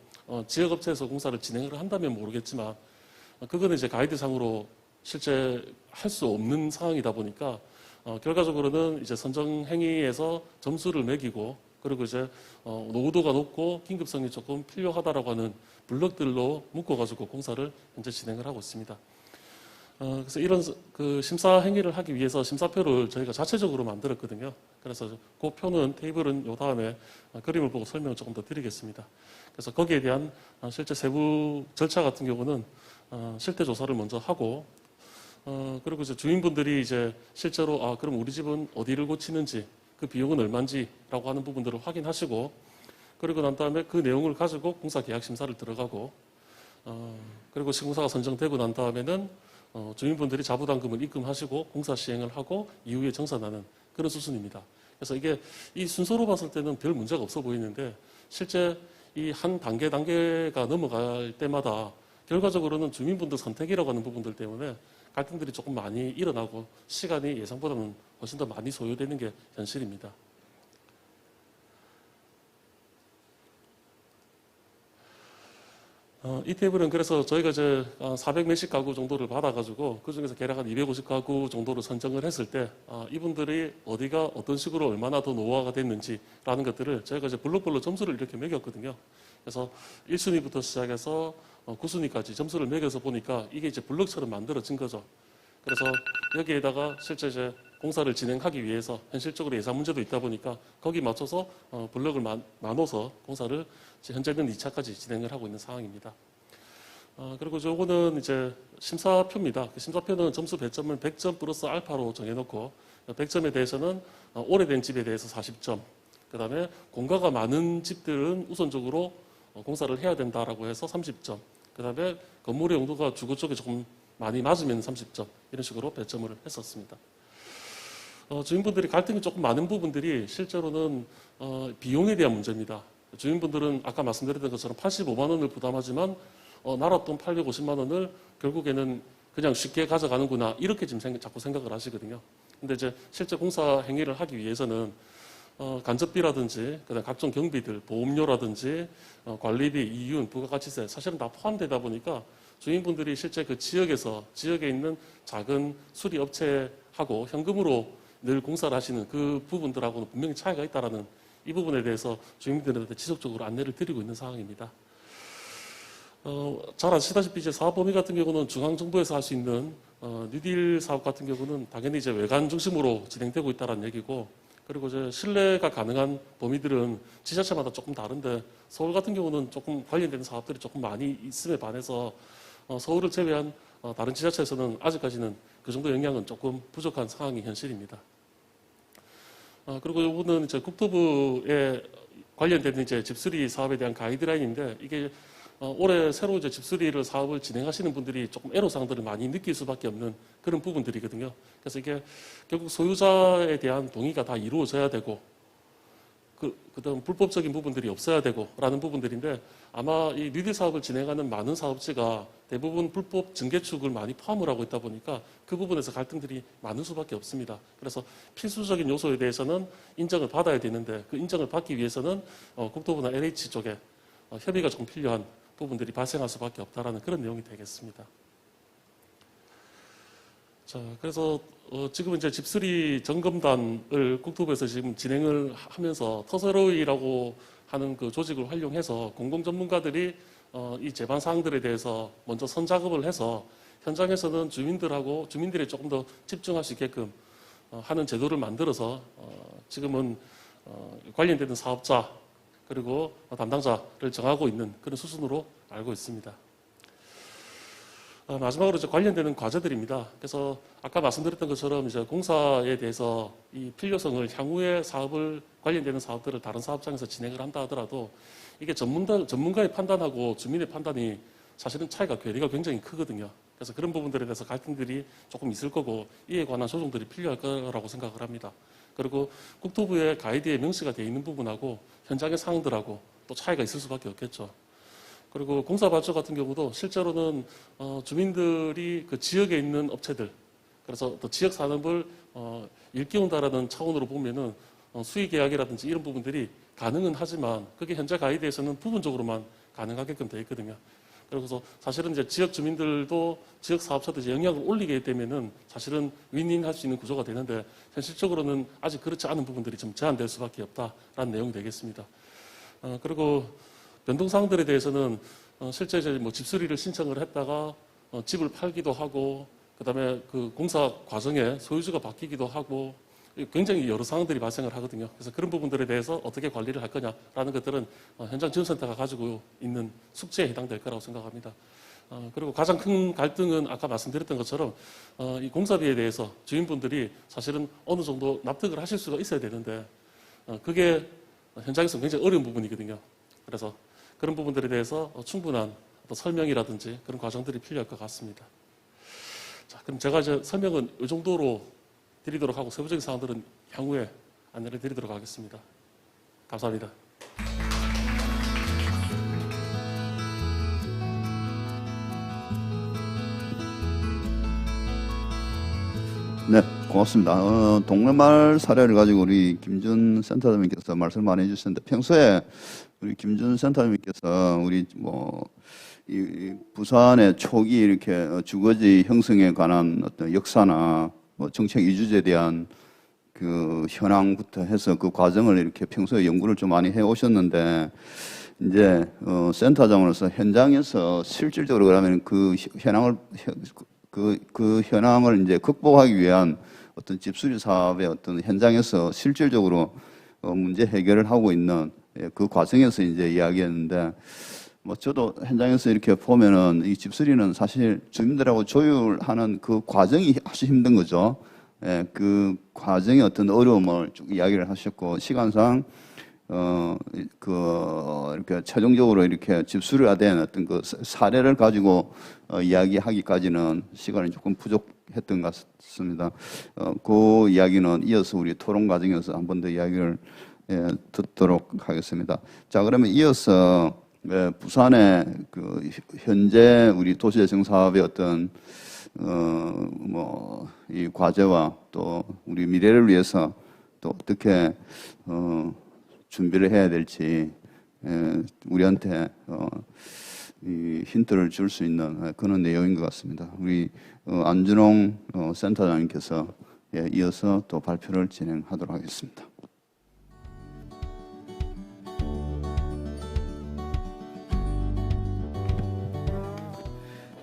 지역업체에서 공사를 진행을 한다면 모르겠지만 그거는 이제 가이드상으로 실제 할 수 없는 상황이다 보니까 결과적으로는 이제 선정 행위에서 점수를 매기고 그리고 이제 노후도가 높고 긴급성이 조금 필요하다라고 하는 블럭들로 묶어가지고 공사를 현재 진행을 하고 있습니다. 그래서 이런 그 심사 행위를 하기 위해서 심사표를 저희가 자체적으로 만들었거든요. 그래서 그 표는 테이블은 요 다음에 그림을 보고 설명을 조금 더 드리겠습니다. 그래서 거기에 대한 실제 세부 절차 같은 경우는 실태 조사를 먼저 하고 그리고 이제 주민분들이 이제 실제로 그럼 우리 집은 어디를 고치는지 그 비용은 얼마인지라고 하는 부분들을 확인하시고 그리고 난 다음에 그 내용을 가지고 공사 계약 심사를 들어가고 그리고 시공사가 선정되고 난 다음에는 주민분들이 자부담금을 입금하시고 공사 시행을 하고 이후에 정산하는 그런 수순입니다. 그래서 이게 이 순서로 봤을 때는 별 문제가 없어 보이는데 실제 이 한 단계가 넘어갈 때마다 결과적으로는 주민분들 선택이라고 하는 부분들 때문에 갈등들이 조금 많이 일어나고 시간이 예상보다는 훨씬 더 많이 소요되는 게 현실입니다. 이 테이블은 그래서 저희가 이제 400 몇십 가구 정도를 받아가지고 그 중에서 대략 한 250 가구 정도를 선정을 했을 때 이분들이 어디가 어떤 식으로 얼마나 더 노후화가 됐는지라는 것들을 저희가 이제 블록별로 점수를 이렇게 매겼거든요. 그래서 1순위부터 시작해서 9순위까지 점수를 매겨서 보니까 이게 이제 블록처럼 만들어진 거죠. 그래서 여기에다가 실제 이제 공사를 진행하기 위해서 현실적으로 예산 문제도 있다 보니까 거기 맞춰서 블록을 나눠서 공사를 현재는 2차까지 진행을 하고 있는 상황입니다. 그리고 요거는 이제 심사표입니다. 그 심사표는 점수 배점을 100점 플러스 알파로 정해놓고 100점에 대해서는 오래된 집에 대해서 40점, 그 다음에 공가가 많은 집들은 우선적으로 공사를 해야 된다라고 해서 30점, 그 다음에 건물의 용도가 주거 쪽에 조금 많이 맞으면 30점 이런 식으로 배점을 했었습니다. 주민분들이 갈등이 조금 많은 부분들이 실제로는 비용에 대한 문제입니다. 주민분들은 아까 말씀드렸던 것처럼 85만 원을 부담하지만 나랏돈 850만 원을 결국에는 그냥 쉽게 가져가는구나 이렇게 지금 자꾸 생각을 하시거든요. 근데 이제 실제 공사 행위를 하기 위해서는 간접비라든지 그다음 각종 경비들, 보험료라든지 관리비, 이윤, 부가가치세 사실은 다 포함되다 보니까 주민분들이 실제 그 지역에 있는 작은 수리 업체하고 현금으로 늘 공사를 하시는 그 부분들하고는 분명히 차이가 있다라는 이 부분에 대해서 주민들한테 지속적으로 안내를 드리고 있는 상황입니다. 잘 아시다시피 이제 사업 범위 같은 경우는 중앙정부에서 할 수 있는 뉴딜 사업 같은 경우는 당연히 이제 외관 중심으로 진행되고 있다는 얘기고, 그리고 이제 신뢰가 가능한 범위들은 지자체마다 조금 다른데 서울 같은 경우는 조금 관련된 사업들이 조금 많이 있음에 반해서 서울을 제외한 다른 지자체에서는 아직까지는 그 정도 영향은 조금 부족한 상황이 현실입니다. 그리고 이거는 이제 국토부에 관련된 이제 집수리 사업에 대한 가이드라인인데 이게 올해 새로 이제 집수리를 사업을 진행하시는 분들이 조금 애로사항들을 많이 느낄 수밖에 없는 그런 부분들이거든요. 그래서 이게 결국 소유자에 대한 동의가 다 이루어져야 되고 그다음 불법적인 부분들이 없어야 되고라는 부분들인데 아마 이 뉴딜 사업을 진행하는 많은 사업체가 대부분 불법 증개축을 많이 포함을 하고 있다 보니까 그 부분에서 갈등들이 많을 수밖에 없습니다. 그래서 필수적인 요소에 대해서는 인정을 받아야 되는데 그 인정을 받기 위해서는 국토부나 LH 쪽에 협의가 좀 필요한 부분들이 발생할 수밖에 없다라는 그런 내용이 되겠습니다. 자, 그래서 지금 이제 집수리 점검단을 국토부에서 지금 진행을 하면서 터세로이라고 하는 그 조직을 활용해서 공공 전문가들이 이 제반 사항들에 대해서 먼저 선작업을 해서 현장에서는 주민들이 조금 더 집중할 수 있게끔 하는 제도를 만들어서 지금은 관련되는 사업자 그리고 담당자를 정하고 있는 그런 수순으로 알고 있습니다. 마지막으로 이제 관련되는 과제들입니다. 그래서 아까 말씀드렸던 것처럼 이제 공사에 대해서 이 필요성을 향후에 관련되는 사업들을 다른 사업장에서 진행을 한다 하더라도 이게 전문가의 판단하고 주민의 판단이 사실은 괴리가 굉장히 크거든요. 그래서 그런 부분들에 대해서 갈등들이 조금 있을 거고 이에 관한 조정들이 필요할 거라고 생각을 합니다. 그리고 국토부의 가이드에 명시가 되어 있는 부분하고 현장의 상황들하고 또 차이가 있을 수밖에 없겠죠. 그리고 공사발주 같은 경우도 실제로는 주민들이 그 지역에 있는 업체들, 그래서 또 지역 산업을 일깨운다라는 차원으로 보면은 수의 계약이라든지 이런 부분들이 가능은 하지만 그게 현재 가이드에서는 부분적으로만 가능하게끔 되어 있거든요. 그래서 사실은 이제 지역 주민들도 지역 사업자도 이제 영향을 올리게 되면은 사실은 윈윈할 수 있는 구조가 되는데 현실적으로는 아직 그렇지 않은 부분들이 좀 제한될 수밖에 없다라는 내용이 되겠습니다. 그리고 변동사항들에 대해서는 실제 이제 뭐 집수리를 신청을 했다가 집을 팔기도 하고 그다음에 그 공사 과정에 소유주가 바뀌기도 하고 굉장히 여러 상황들이 발생을 하거든요. 그래서 그런 부분들에 대해서 어떻게 관리를 할 거냐라는 것들은 현장 지원센터가 가지고 있는 숙제에 해당될 거라고 생각합니다. 그리고 가장 큰 갈등은 아까 말씀드렸던 것처럼 이 공사비에 대해서 주민분들이 사실은 어느 정도 납득을 하실 수가 있어야 되는데 그게 현장에서 굉장히 어려운 부분이거든요. 그래서 그런 부분들에 대해서 충분한 설명이라든지 그런 과정들이 필요할 것 같습니다. 자, 그럼 제가 이제 설명은 이 정도로 드리도록 하고 세부적인 사항들은 향후에 안내를 드리도록 하겠습니다. 감사합니다. 네, 고맙습니다. 동네마을 사례를 가지고 우리 김준 센터장님께서 말씀 많이 해주셨는데 평소에 우리 김준 센터장님께서 우리 이 부산의 초기 이렇게 주거지 형성에 관한 어떤 역사나 정책 이주제에 대한 그 현황부터 해서 그 과정을 이렇게 평소에 연구를 좀 많이 해 오셨는데 이제 센터장으로서 현장에서 실질적으로 그러면 그 현황을 이제 극복하기 위한 어떤 집수리 사업의 어떤 현장에서 실질적으로 문제 해결을 하고 있는 그 과정에서 이제 이야기했는데 저도 현장에서 이렇게 보면은 이 집수리는 사실 주민들하고 조율하는 그 과정이 아주 힘든 거죠. 그 과정의 어떤 어려움을 쭉 이야기를 하셨고 시간상 이렇게 최종적으로 이렇게 집수리가 된 어떤 그 사례를 가지고 이야기하기까지는 시간이 조금 부족했던 것 같습니다. 그 이야기는 이어서 우리 토론 과정에서 한 번 더 이야기를 듣도록 하겠습니다. 자, 그러면 이어서 부산의 그 현재 우리 도시재생 사업의 어떤 이 과제와 또 우리 미래를 위해서 또 어떻게 준비를 해야 될지 우리한테 이 힌트를 줄 수 있는 그런 내용인 것 같습니다. 우리 안준홍 센터장님께서 이어서 또 발표를 진행하도록 하겠습니다.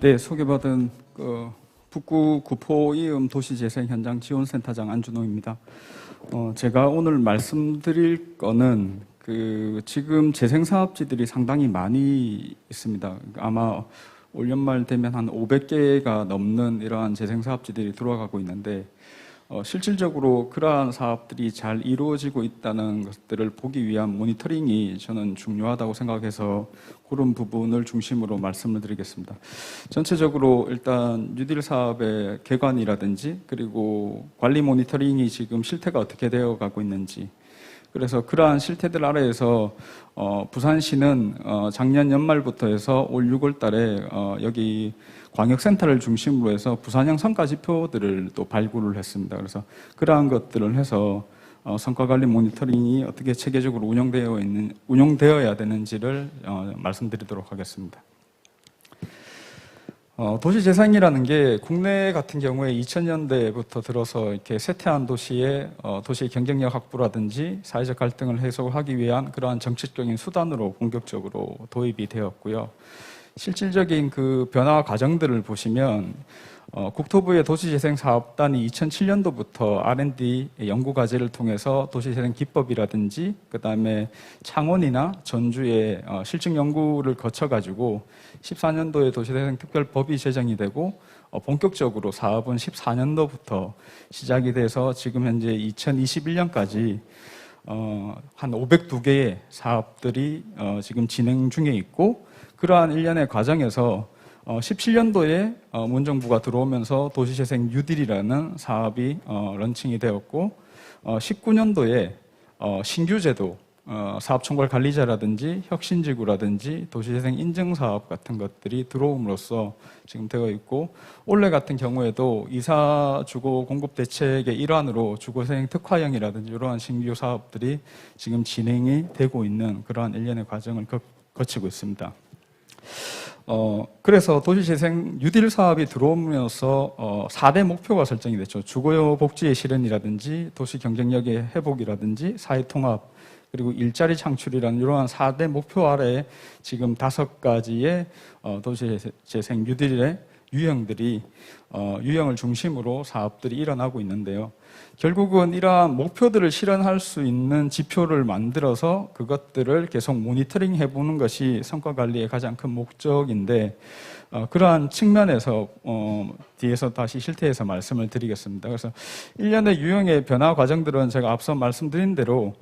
네, 소개받은 북구 구포 이음 도시재생 현장 지원센터장 안준호입니다. 제가 오늘 말씀드릴 거는 지금 재생 사업지들이 상당히 많이 있습니다. 아마 올 연말 되면 한 500개가 넘는 이러한 재생 사업지들이 들어가고 있는데 실질적으로 그러한 사업들이 잘 이루어지고 있다는 것들을 보기 위한 모니터링이 저는 중요하다고 생각해서 그런 부분을 중심으로 말씀을 드리겠습니다. 전체적으로 일단 뉴딜 사업의 개관이라든지 그리고 관리 모니터링이 지금 실태가 어떻게 되어가고 있는지, 그래서 그러한 실태들 아래에서 부산시는 작년 연말부터 해서 올 6월 달에 여기 광역센터를 중심으로 해서 부산형 성과지표들을 또 발굴을 했습니다. 그래서 그러한 것들을 해서 성과관리 모니터링이 어떻게 체계적으로 운영되어야 되는지를 말씀드리도록 하겠습니다. 도시재생이라는 게 국내 같은 경우에 2000년대부터 들어서 이렇게 쇠퇴한 도시의 도시 경쟁력 확보라든지 사회적 갈등을 해소하기 위한 그러한 정책적인 수단으로 본격적으로 도입이 되었고요. 실질적인 그 변화 과정들을 보시면 국토부의 도시재생사업단이 2007년도부터 R&D 연구과제를 통해서 도시재생 기법이라든지 그다음에 창원이나 전주의 실증 연구를 거쳐가지고 14년도에 도시재생 특별법이 제정이 되고 본격적으로 사업은 14년도부터 시작이 돼서 지금 현재 2021년까지 한 502개의 사업들이 지금 진행 중에 있고 그러한 일련의 과정에서 17년도에 문정부가 들어오면서 도시재생 뉴딜이라는 사업이 런칭이 되었고 19년도에 신규제도 사업총괄관리자라든지 혁신지구라든지 도시재생 인증사업 같은 것들이 들어옴으로써 지금 되어 있고 올해 같은 경우에도 이사주거 공급대책의 일환으로 주거생 특화형이라든지 이러한 신규 사업들이 지금 진행이 되고 있는 그러한 일련의 과정을 거치고 있습니다. 그래서 도시재생 뉴딜 사업이 들어오면서 4대 목표가 설정이 됐죠. 주거 복지의 실현이라든지 도시 경쟁력의 회복이라든지 사회 통합 그리고 일자리 창출이라는 이러한 4대 목표 아래에 지금 5가지의 도시재생 뉴딜의 유형들이 유형을 중심으로 사업들이 일어나고 있는데요. 결국은 이러한 목표들을 실현할 수 있는 지표를 만들어서 그것들을 계속 모니터링 해보는 것이 성과관리의 가장 큰 목적인데 그러한 측면에서 뒤에서 다시 실태에서 말씀을 드리겠습니다. 그래서 일련의 유형의 변화 과정들은 제가 앞서 말씀드린 대로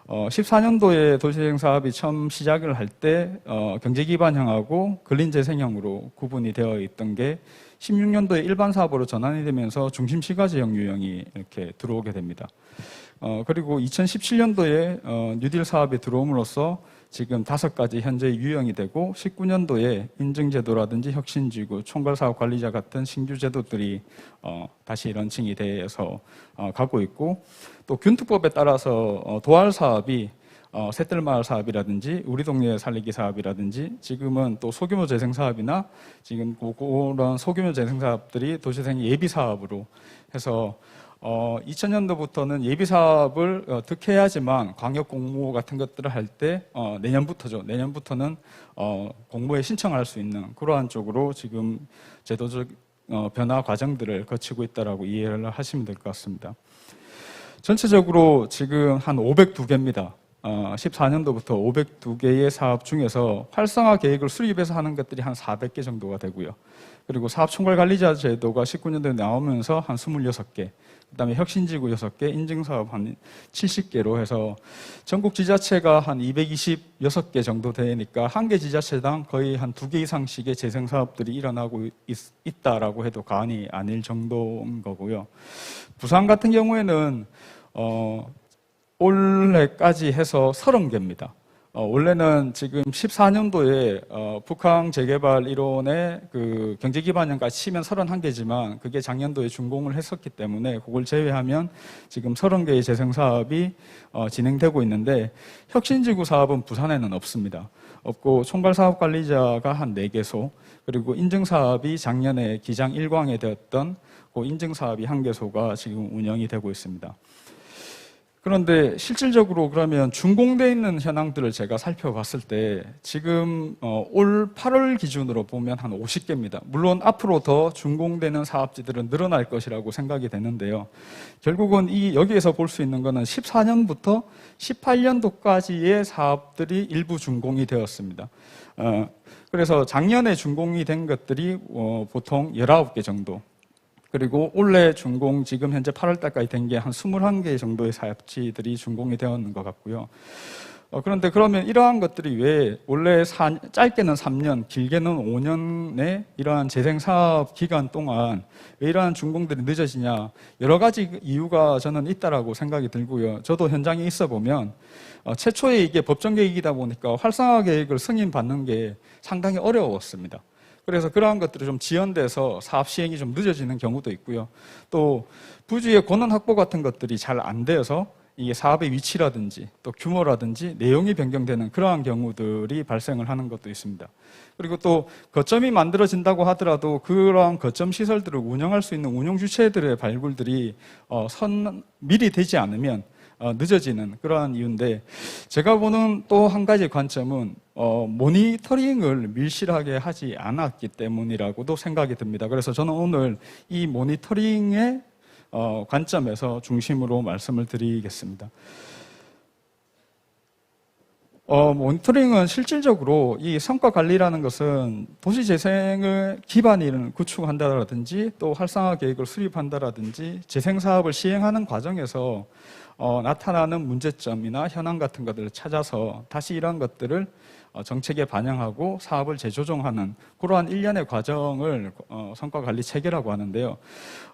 14년도에 도시재생 사업이 처음 시작을 할 때 경제기반형하고 근린재생형으로 구분이 되어 있던 게 16년도에 일반 사업으로 전환이 되면서 중심시가지형 유형이 이렇게 들어오게 됩니다. 그리고 2017년도에 뉴딜 사업이 들어옴으로써 지금 5가지 현재 유형이 되고 19년도에 인증제도라든지 혁신지구, 총괄사업관리자 같은 신규 제도들이 다시 런칭이 돼서 가고 있고 또 균특법에 따라서 도할 사업이 새뜰마을 사업이라든지 우리 동네 살리기 사업이라든지 지금은 또 소규모 재생 사업이나 지금 그런 소규모 재생 사업들이 도시재생 예비 사업으로 해서 2000년도부터는 예비 사업을 득해야지만 광역 공모 같은 것들을 할 때 내년부터죠. 내년부터는 공모에 신청할 수 있는 그러한 쪽으로 지금 제도적 변화 과정들을 거치고 있다라고 이해를 하시면 될 것 같습니다. 전체적으로 지금 한 502개입니다. 14년도부터 502개의 사업 중에서 활성화 계획을 수립해서 하는 것들이 한 400개 정도가 되고요. 그리고 사업총괄관리자 제도가 19년도에 나오면서 한 26개, 그다음에 혁신지구 6개, 인증사업 한 70개로 해서 전국 지자체가 한 226개 정도 되니까 한 개 지자체당 거의 한 2개 이상씩의 재생사업들이 일어나고 있다라고 해도 과언이 아닐 정도인 거고요. 부산 같은 경우에는 올해까지 해서 30개입니다. 원래는 지금 14년도에 북항 재개발 이론의 그 경제기반형까지 치면 31개지만 그게 작년도에 준공을 했었기 때문에 그걸 제외하면 지금 30개의 재생사업이 진행되고 있는데 혁신지구 사업은 부산에는 없습니다. 없고 총괄사업관리자가 한 4개소 그리고 인증사업이 작년에 기장 1광에 되었던 그 인증사업이 1개소가 지금 운영이 되고 있습니다. 그런데 실질적으로 그러면 준공돼 있는 현황들을 제가 살펴봤을 때 지금 올 8월 기준으로 보면 한 50개입니다. 물론 앞으로 더 준공되는 사업지들은 늘어날 것이라고 생각이 되는데요. 결국은 여기에서 볼 수 있는 것은 14년부터 18년도까지의 사업들이 일부 준공이 되었습니다. 그래서 작년에 준공이 된 것들이 보통 19개 정도. 그리고 올해 준공 지금 현재 8월 달까지 된 게 한 21개 정도의 사업지들이 준공이 되었는 것 같고요. 그런데 그러면 이러한 것들이 왜 원래 짧게는 3년, 길게는 5년의 이러한 재생사업 기간 동안 왜 이러한 준공들이 늦어지냐 여러 가지 이유가 저는 있다라고 생각이 들고요. 저도 현장에 있어 보면 최초에 이게 법정 계획이다 보니까 활성화 계획을 승인받는 게 상당히 어려웠습니다. 그래서 그러한 것들이 좀 지연돼서 사업 시행이 좀 늦어지는 경우도 있고요. 또 부지의 권한 확보 같은 것들이 잘 안 되어서 이게 사업의 위치라든지 또 규모라든지 내용이 변경되는 그러한 경우들이 발생을 하는 것도 있습니다. 그리고 또 거점이 만들어진다고 하더라도 그러한 거점 시설들을 운영할 수 있는 운영 주체들의 발굴들이 미리 되지 않으면 늦어지는 그러한 이유인데, 제가 보는 또 한 가지 관점은 모니터링을 밀실하게 하지 않았기 때문이라고도 생각이 듭니다. 그래서 저는 오늘 이 모니터링의 관점에서 중심으로 말씀을 드리겠습니다. 모니터링은 실질적으로 이 성과 관리라는 것은 도시 재생을 기반을 구축한다라든지 또 활성화 계획을 수립한다라든지 재생 사업을 시행하는 과정에서 나타나는 문제점이나 현황 같은 것들을 찾아서 다시 이런 것들을 정책에 반영하고 사업을 재조정하는 그러한 일련의 과정을 성과관리 체계라고 하는데요.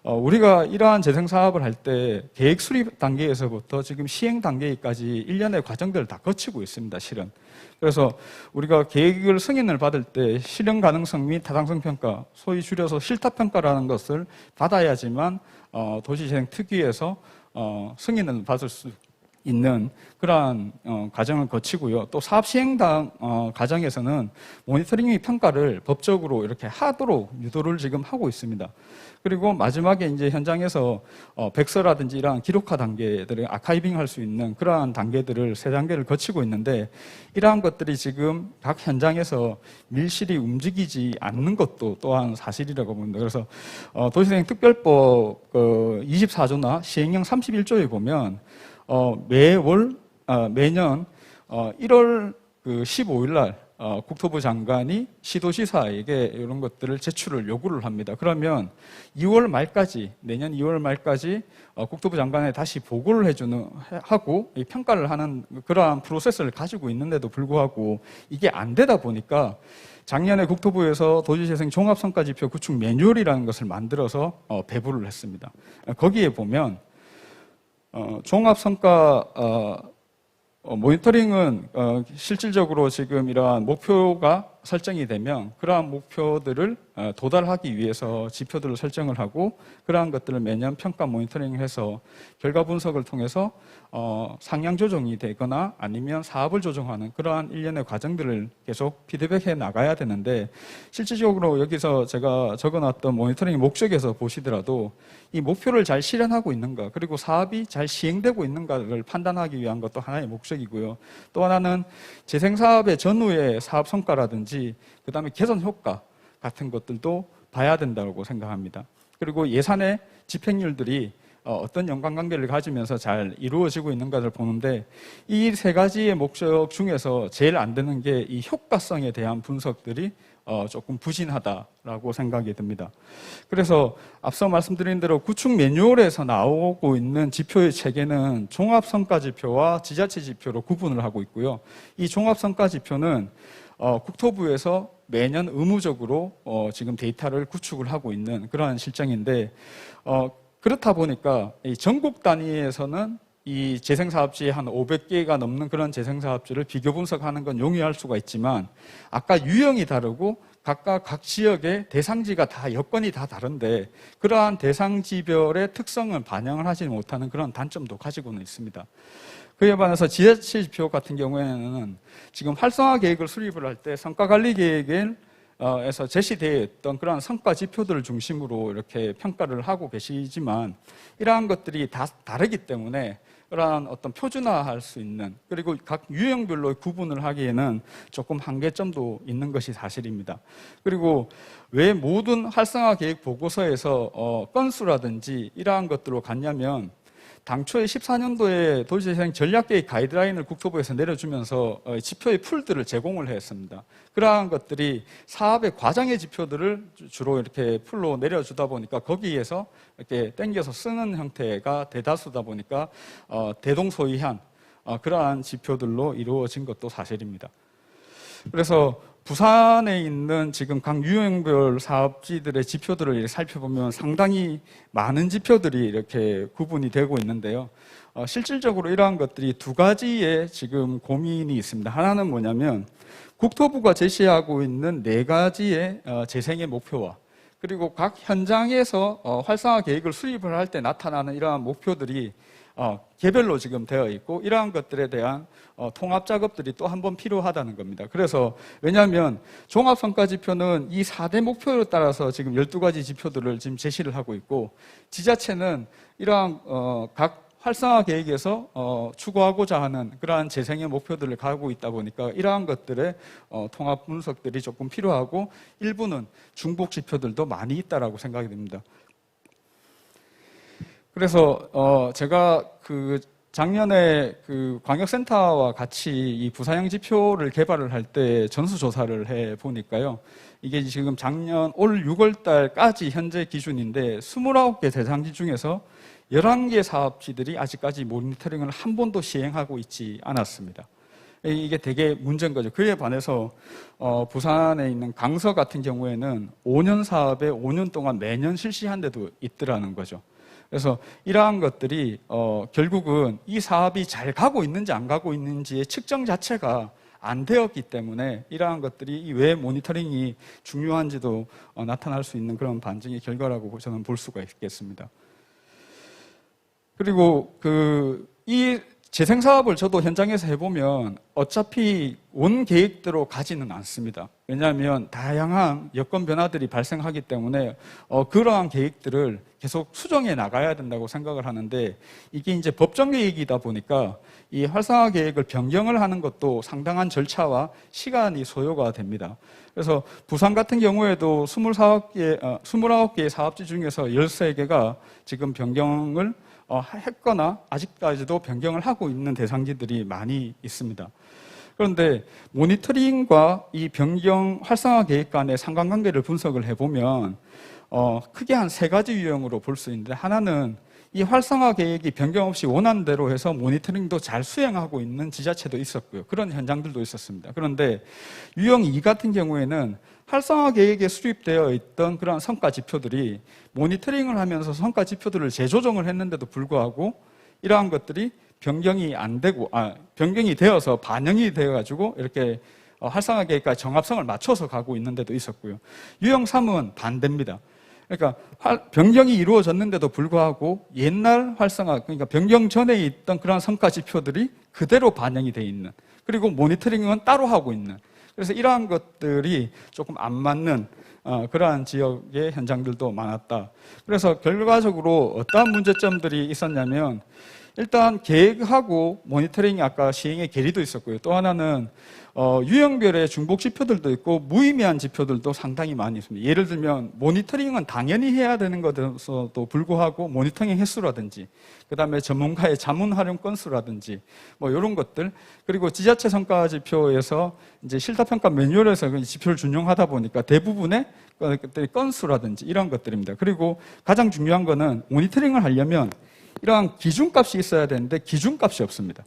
우리가 이러한 재생 사업을 할 때 계획 수립 단계에서부터 지금 시행 단계까지 일련의 과정들을 다 거치고 있습니다, 실은. 그래서 우리가 계획을 승인을 받을 때 실현 가능성 및 타당성 평가, 소위 줄여서 실타 평가라는 것을 받아야지만 도시재생 특위에서 승인을 받을 수 있는 그러한 과정을 거치고요. 또 사업 시행 과정에서는 모니터링 및 평가를 법적으로 이렇게 하도록 유도를 지금 하고 있습니다. 그리고 마지막에 이제 현장에서 백서라든지 이러한 기록화 단계들을 아카이빙 할 수 있는 그러한 단계들을 3단계를 거치고 있는데, 이러한 것들이 지금 각 현장에서 밀실히 움직이지 않는 것도 또한 사실이라고 봅니다. 그래서 도시재생 특별법 24조나 시행령 31조에 보면 매년 1월 15일 날 국토부 장관이 시도지사에게 이런 것들을 제출을 요구를 합니다. 그러면 2월 말까지, 내년 2월 말까지 국토부 장관에 다시 보고를 하고 평가를 하는 그러한 프로세스를 가지고 있는데도 불구하고 이게 안 되다 보니까 작년에 국토부에서 도시재생 종합성과지표 구축 매뉴얼이라는 것을 만들어서 배부를 했습니다. 거기에 보면 종합성과 모니터링은 실질적으로 지금 이러한 목표가 설정이 되면 그러한 목표들을 도달하기 위해서 지표들을 설정을 하고 그러한 것들을 매년 평가 모니터링해서 결과 분석을 통해서 상향 조정이 되거나 아니면 사업을 조정하는 그러한 일련의 과정들을 계속 피드백해 나가야 되는데, 실질적으로 여기서 제가 적어놨던 모니터링 목적에서 보시더라도 이 목표를 잘 실현하고 있는가, 그리고 사업이 잘 시행되고 있는가를 판단하기 위한 것도 하나의 목적이고요. 또 하나는 재생사업의 전후의 사업 성과라든지 그 다음에 개선 효과 같은 것들도 봐야 된다고 생각합니다. 그리고 예산의 집행률들이 어떤 연관관계를 가지면서 잘 이루어지고 있는가를 보는데, 이 3가지의 목적 중에서 제일 안 되는 게 이 효과성에 대한 분석들이 조금 부진하다라고 생각이 듭니다. 그래서 앞서 말씀드린 대로 구축 매뉴얼에서 나오고 있는 지표의 체계는 종합성과지표와 지자체 지표로 구분을 하고 있고요. 이 종합성과지표는 국토부에서 매년 의무적으로 지금 데이터를 구축을 하고 있는 그러한 실정인데, 그렇다 보니까 이 전국 단위에서는 이 재생사업지에 한 500개가 넘는 그런 재생사업지를 비교 분석하는 건 용이할 수가 있지만, 아까 유형이 다르고 각각 각 지역의 대상지가 다 여건이 다 다른데 그러한 대상지별의 특성을 반영을 하지 못하는 그런 단점도 가지고는 있습니다. 그에 반해서 지자체 지표 같은 경우에는 지금 활성화 계획을 수립을 할 때 성과관리 계획에서 제시되어 있던 그러한 성과 지표들을 중심으로 이렇게 평가를 하고 계시지만, 이러한 것들이 다 다르기 때문에 그러한 어떤 표준화할 수 있는, 그리고 각 유형별로 구분을 하기에는 조금 한계점도 있는 것이 사실입니다. 그리고 왜 모든 활성화 계획 보고서에서 건수라든지 이러한 것들로 갔냐면, 당초에 14년도에 도시재생 전략계획 가이드라인을 국토부에서 내려주면서 지표의 풀들을 제공을 했습니다. 그러한 것들이 사업의 과정의 지표들을 주로 이렇게 풀로 내려주다 보니까 거기에서 이렇게 땡겨서 쓰는 형태가 대다수다 보니까 대동소이한 그러한 지표들로 이루어진 것도 사실입니다. 그래서 부산에 있는 지금 각 유형별 사업지들의 지표들을 살펴보면 상당히 많은 지표들이 이렇게 구분이 되고 있는데요. 실질적으로 이러한 것들이 2가지의 지금 고민이 있습니다. 하나는 뭐냐면 국토부가 제시하고 있는 4가지의 재생의 목표와, 그리고 각 현장에서 활성화 계획을 수립을 할 때 나타나는 이러한 목표들이 개별로 지금 되어 있고 이러한 것들에 대한 통합 작업들이 또 한 번 필요하다는 겁니다. 그래서 왜냐하면 종합성과지표는 이 4대 목표에 따라서 지금 12가지 지표들을 지금 제시를 하고 있고 지자체는 이러한 각 활성화 계획에서 추구하고자 하는 그러한 재생의 목표들을 가지고 있다 보니까 이러한 것들의 통합 분석들이 조금 필요하고 일부는 중복 지표들도 많이 있다라고 생각이 됩니다. 그래서 제가 그 작년에 그 광역센터와 같이 이 부산형 지표를 개발을 할 때 전수조사를 해 보니까요. 이게 지금 작년 올 6월 달까지 현재 기준인데 29개 대상지 중에서 11개 사업지들이 아직까지 모니터링을 한 번도 시행하고 있지 않았습니다. 이게 되게 문제인 거죠. 그에 반해서 부산에 있는 강서 같은 경우에는 5년 사업에 5년 동안 매년 실시한 데도 있더라는 거죠. 그래서 이러한 것들이 결국은 이 사업이 잘 가고 있는지 안 가고 있는지의 측정 자체가 안 되었기 때문에 이러한 것들이 왜 모니터링이 중요한지도 나타날 수 있는 그런 반증의 결과라고 저는 볼 수가 있겠습니다. 그리고 이 재생 사업을 저도 현장에서 해보면 어차피 원 계획대로 가지는 않습니다. 왜냐하면 다양한 여건 변화들이 발생하기 때문에 그러한 계획들을 계속 수정해 나가야 된다고 생각을 하는데 이게 이제 법정 계획이다 보니까 이 활성화 계획을 변경을 하는 것도 상당한 절차와 시간이 소요가 됩니다. 그래서 부산 같은 경우에도 29개의 사업지 중에서 13개가 지금 변경을 했거나 아직까지도 변경을 하고 있는 대상지들이 많이 있습니다. 그런데 모니터링과 이 변경 활성화 계획 간의 상관관계를 분석을 해보면 크게 한 3가지 유형으로 볼 수 있는데 하나는 이 활성화 계획이 변경 없이 원하는대로 해서 모니터링도 잘 수행하고 있는 지자체도 있었고요. 그런 현장들도 있었습니다. 그런데 유형 2 같은 경우에는 활성화 계획에 수립되어 있던 그런 성과 지표들이 모니터링을 하면서 성과 지표들을 재조정을 했는데도 불구하고 이러한 것들이 변경이 안 되고, 변경이 되어서 반영이 되어가지고 이렇게 활성화 계획과 정합성을 맞춰서 가고 있는 데도 있었고요. 유형 3은 반대입니다. 그러니까 변경이 이루어졌는데도 불구하고 옛날 활성화, 그러니까 변경 전에 있던 그런 성과 지표들이 그대로 반영이 돼 있는, 그리고 모니터링은 따로 하고 있는, 그래서 이러한 것들이 조금 안 맞는 그러한 지역의 현장들도 많았다. 그래서 결과적으로 어떠한 문제점들이 있었냐면 일단 계획하고 모니터링이 아까 시행의 괴리도 있었고요. 또 하나는 유형별의 중복 지표들도 있고 무의미한 지표들도 상당히 많이 있습니다. 예를 들면 모니터링은 당연히 해야 되는 것에서도 불구하고 모니터링 횟수라든지 그다음에 전문가의 자문 활용 건수라든지 뭐 이런 것들, 그리고 지자체 성과 지표에서 이제 실타평가 매뉴얼에서 지표를 준용하다 보니까 대부분의 건수라든지 이런 것들입니다. 그리고 가장 중요한 거는 모니터링을 하려면 이러한 기준값이 있어야 되는데 기준값이 없습니다.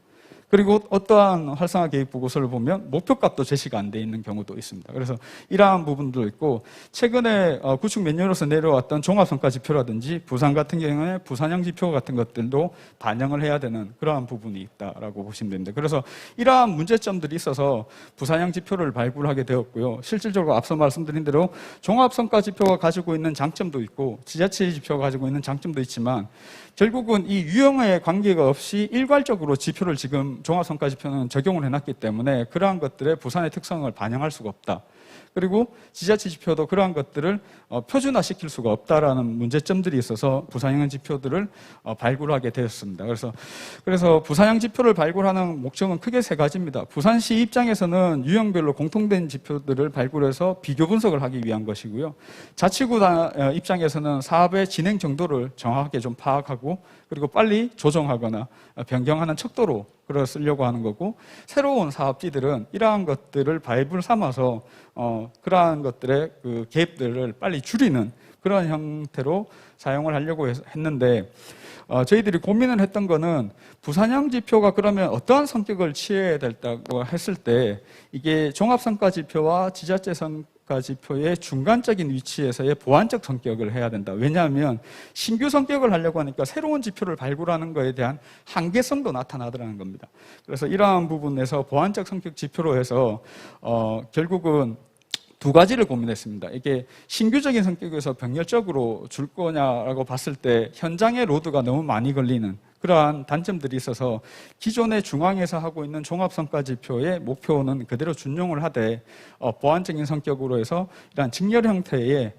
그리고 어떠한 활성화 계획 보고서를 보면 목표값도 제시가 안 돼 있는 경우도 있습니다. 그래서 이러한 부분도 있고, 최근에 구축 매뉴얼에서 내려왔던 종합성과지표라든지 부산 같은 경우에 부산형 지표 같은 것들도 반영을 해야 되는 그러한 부분이 있다라고 보시면 됩니다. 그래서 이러한 문제점들이 있어서 부산형 지표를 발굴하게 되었고요. 실질적으로 앞서 말씀드린 대로 종합성과지표가 가지고 있는 장점도 있고 지자체 지표가 가지고 있는 장점도 있지만 결국은 이 유형에 관계가 없이 일괄적으로 지표를 지금 종합성과지표는 적용을 해놨기 때문에 그러한 것들의 부산의 특성을 반영할 수가 없다. 그리고 지자체 지표도 그러한 것들을 표준화시킬 수가 없다라는 문제점들이 있어서 부산형 지표들을 발굴하게 되었습니다. 그래서 부산형 지표를 발굴하는 목적은 크게 3가지입니다. 부산시 입장에서는 유형별로 공통된 지표들을 발굴해서 비교 분석을 하기 위한 것이고요. 자치구 입장에서는 사업의 진행 정도를 정확하게 좀 파악하고 그리고 빨리 조정하거나 변경하는 척도로 그걸 쓰려고 하는 거고, 새로운 사업지들은 이러한 것들을 바이블 삼아서 그러한 것들의 그 갭들을 빨리 줄이는 그런 형태로 사용을 하려고 했는데 저희들이 고민을 했던 거는 부산형 지표가 그러면 어떠한 성격을 취해야 된다고 했을 때 이게 종합성과지표와 지자체 성과지표의 중간적인 위치에서의 보완적 성격을 해야 된다. 왜냐하면 신규 성격을 하려고 하니까 새로운 지표를 발굴하는 것에 대한 한계성도 나타나더라는 겁니다. 그래서 이러한 부분에서 보완적 성격 지표로 해서 결국은 2가지를 고민했습니다. 이게 신규적인 성격에서 병렬적으로 줄 거냐라고 봤을 때 현장의 로드가 너무 많이 걸리는 그러한 단점들이 있어서 기존의 중앙에서 하고 있는 종합성과지표의 목표는 그대로 준용을 하되 보완적인 성격으로 해서 이러한 직렬 형태의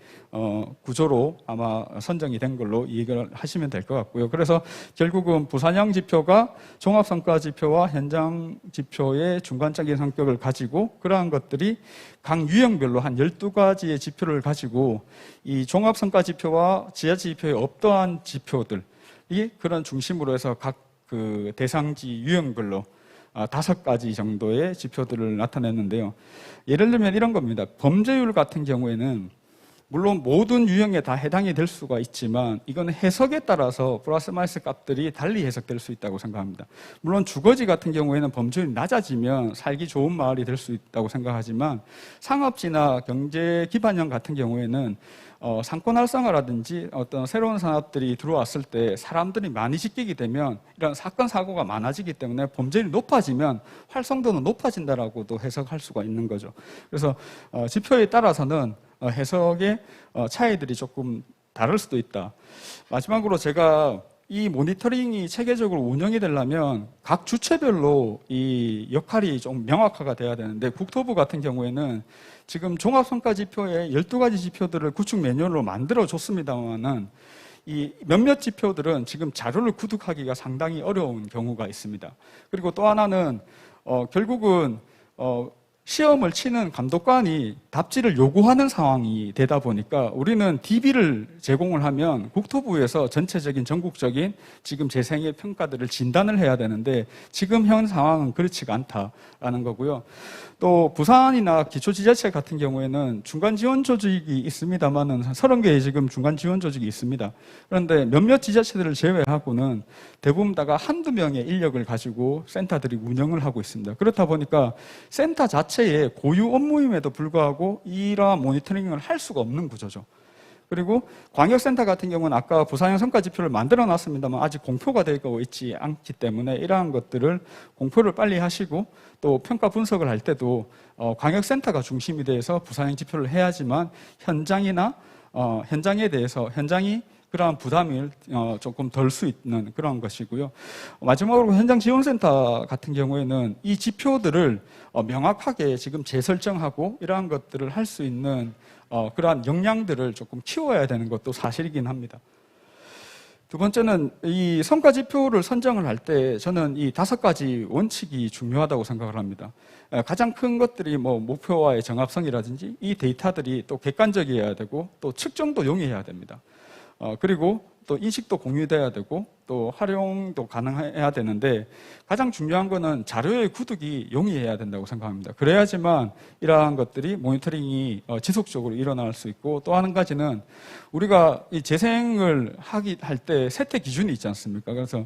구조로 아마 선정이 된 걸로 이해를 하시면 될 것 같고요. 그래서 결국은 부산형 지표가 종합성과지표와 현장지표의 중간적인 성격을 가지고 그러한 것들이 각 유형별로 한 12가지의 지표를 가지고 이 종합성과지표와 지자체지표에 없더한 지표들 이 그런 중심으로 해서 각 그 대상지 유형별로 5가지 정도의 지표들을 나타냈는데요. 예를 들면 이런 겁니다. 범죄율 같은 경우에는 물론 모든 유형에 다 해당이 될 수가 있지만 이건 해석에 따라서 플러스 마이너스 값들이 달리 해석될 수 있다고 생각합니다. 물론 주거지 같은 경우에는 범죄율이 낮아지면 살기 좋은 마을이 될 수 있다고 생각하지만 상업지나 경제 기반형 같은 경우에는 상권 활성화라든지 어떤 새로운 산업들이 들어왔을 때 사람들이 많이 집기게 되면 이런 사건 사고가 많아지기 때문에 범죄율이 높아지면 활성도는 높아진다라고도 해석할 수가 있는 거죠. 그래서 지표에 따라서는 해석의 차이들이 조금 다를 수도 있다. 마지막으로 제가 이 모니터링이 체계적으로 운영이 되려면 각 주체별로 이 역할이 좀 명확화가 돼야 되는데 국토부 같은 경우에는 지금 종합성과지표의 12가지 지표들을 구축 매뉴얼로 만들어줬습니다만은 이 몇몇 지표들은 지금 자료를 구독하기가 상당히 어려운 경우가 있습니다. 그리고 또 하나는 결국은 시험을 치는 감독관이 답지를 요구하는 상황이 되다 보니까 우리는 DB를 제공을 하면 국토부에서 전체적인 전국적인 지금 재생의 평가들을 진단을 해야 되는데 지금 현 상황은 그렇지가 않다라는 거고요. 또 부산이나 기초지자체 같은 경우에는 중간 지원 조직이 있습니다만은 30개의 지금 중간 지원 조직이 있습니다. 그런데 몇몇 지자체들을 제외하고는 대부분 다가 한두 명의 인력을 가지고 센터들이 운영을 하고 있습니다. 그렇다 보니까 센터 자체의 고유 업무임에도 불구하고 이러한 모니터링을 할 수가 없는 구조죠. 그리고 광역센터 같은 경우는 아까 부산형 성과지표를 만들어 놨습니다만 아직 공표가 되고 있지 않기 때문에 이러한 것들을 공표를 빨리 하시고 또 평가 분석을 할 때도 광역센터가 중심이 돼서 부산형 지표를 해야지만 현장이나 현장에 대해서 현장이 그러한 부담을 조금 덜 수 있는 그런 것이고요. 마지막으로 현장지원센터 같은 경우에는 이 지표들을 명확하게 지금 재설정하고 이러한 것들을 할 수 있는 그러한 역량들을 조금 키워야 되는 것도 사실이긴 합니다. 두 번째는 이 성과지표를 선정을 할 때 저는 이 5가지 원칙이 중요하다고 생각을 합니다. 가장 큰 것들이 목표와의 정합성이라든지 이 데이터들이 또 객관적이어야 되고 또 측정도 용이해야 됩니다. 그리고 또 인식도 공유돼야 되고 또 활용도 가능해야 되는데 가장 중요한 거는 자료의 구독이 용이해야 된다고 생각합니다. 그래야지만 이러한 것들이 모니터링이 지속적으로 일어날 수 있고 또 한 가지는 우리가 이 재생을 할 때 세태 기준이 있지 않습니까? 그래서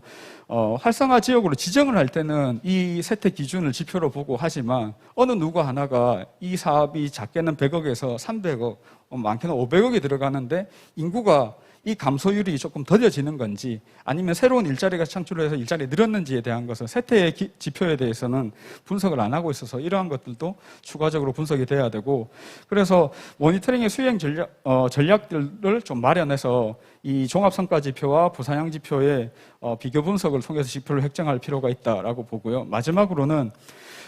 활성화 지역으로 지정을 할 때는 이 세태 기준을 지표로 보고 하지만 어느 누구 하나가 이 사업이 작게는 100억에서 300억, 많게는 500억이 들어가는데 인구가 이 감소율이 조금 더뎌지는 건지 아니면 새로운 일자리가 창출해서 일자리 늘었는지에 대한 것은 세태의 지표에 대해서는 분석을 안 하고 있어서 이러한 것들도 추가적으로 분석이 돼야 되고 그래서 모니터링의 수행 전략들을 좀 마련해서 이 종합성과지표와 부산형 지표의 비교 분석을 통해서 지표를 획정할 필요가 있다라고 보고요. 마지막으로는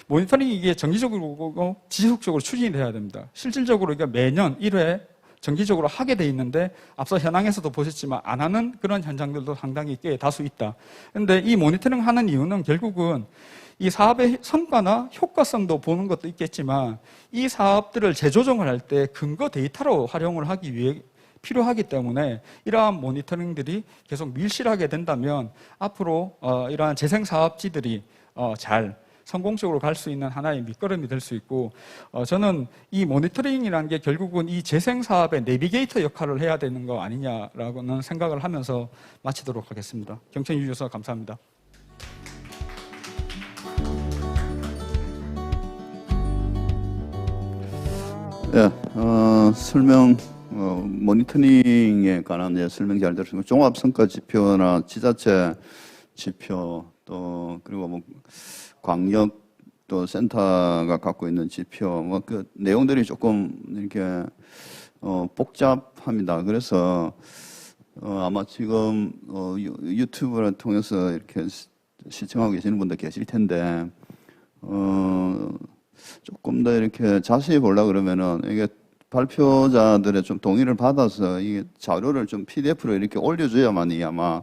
모니터링이 이게 정기적으로 지속적으로 추진이 돼야 됩니다. 실질적으로 이게 매년 1회 정기적으로 하게 돼 있는데 앞서 현황에서도 보셨지만 안 하는 그런 현장들도 상당히 꽤 다수 있다. 그런데 이 모니터링 하는 이유는 결국은 이 사업의 성과나 효과성도 보는 것도 있겠지만 이 사업들을 재조정을 할 때 근거 데이터로 활용을 하기 위해 필요하기 때문에 이러한 모니터링들이 계속 밀실하게 된다면 앞으로 이러한 재생사업지들이 잘 성공적으로 갈 수 있는 하나의 밑거름이 될 수 있고 저는 이 모니터링이라는 게 결국은 이 재생사업의 내비게이터 역할을 해야 되는 거 아니냐라고는 생각을 하면서 마치도록 하겠습니다. 경청해 주셔서 감사합니다. 네, 모니터링에 관한 설명 잘 들었습니다. 종합성과지표나 지자체 지표 또 그리고 광역 또 센터가 갖고 있는 지표 그 내용들이 조금 이렇게 복잡합니다. 그래서 아마 지금 유튜브를 통해서 이렇게 시청하고 계시는 분들 계실 텐데 조금 더 이렇게 자세히 보려고 그러면은 이게 발표자들의 좀 동의를 받아서 이 자료를 좀 PDF로 이렇게 올려줘야만이 아마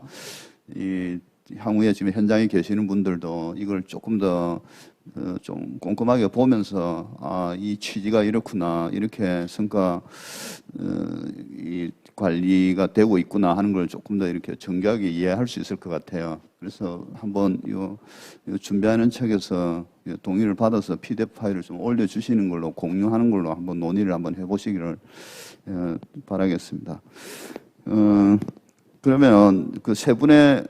이 향후에 지금 현장에 계시는 분들도 이걸 조금 더 좀 꼼꼼하게 보면서 이 취지가 이렇구나, 이렇게 성과 이 관리가 되고 있구나 하는 걸 조금 더 이렇게 정교하게 이해할 수 있을 것 같아요. 그래서 한번 요 준비하는 책에서 동의를 받아서 PDF 파일을 좀 올려주시는 걸로, 공유하는 걸로 한번 논의를 한번 해보시기를 바라겠습니다. 그러면 그 세 분의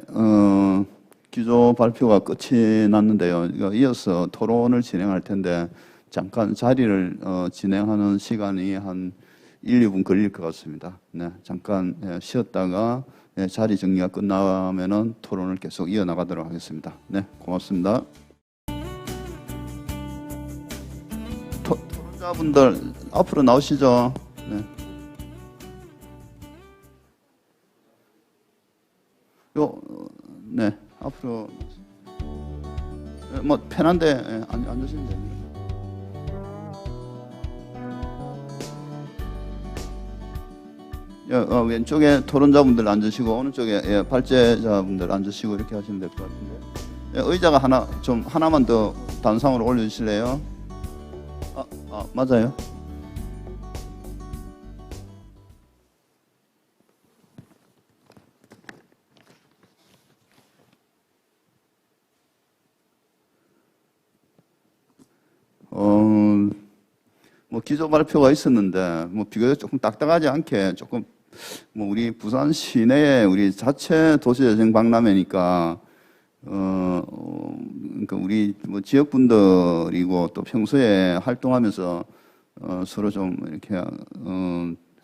기조 발표가 끝이 났는데요. 이어서 토론을 진행할 텐데 잠깐 자리를 진행하는 시간이 한 1, 2분 걸릴 것 같습니다. 네, 잠깐 쉬었다가 자리 정리가 끝나면은 토론을 계속 이어나가도록 하겠습니다. 네, 고맙습니다. 토론자분들 앞으로 나오시죠. 네. 네, 앞으로 뭐 편한데 앉으시면 됩니다. 왼쪽에 토론자분들 앉으시고 오른쪽에 발제자분들 앉으시고 이렇게 하시면 될 것 같은데 의자가 하나만 더 단상으로 올려주실래요? 맞아요. 뭐 기조 발표가 있었는데 뭐 비교적 조금 딱딱하지 않게 조금 뭐 우리 부산 시내에 우리 자체 도시재생 박람회니까 그러니까 우리 뭐 지역 분들이고 또 평소에 활동하면서 서로 좀 이렇게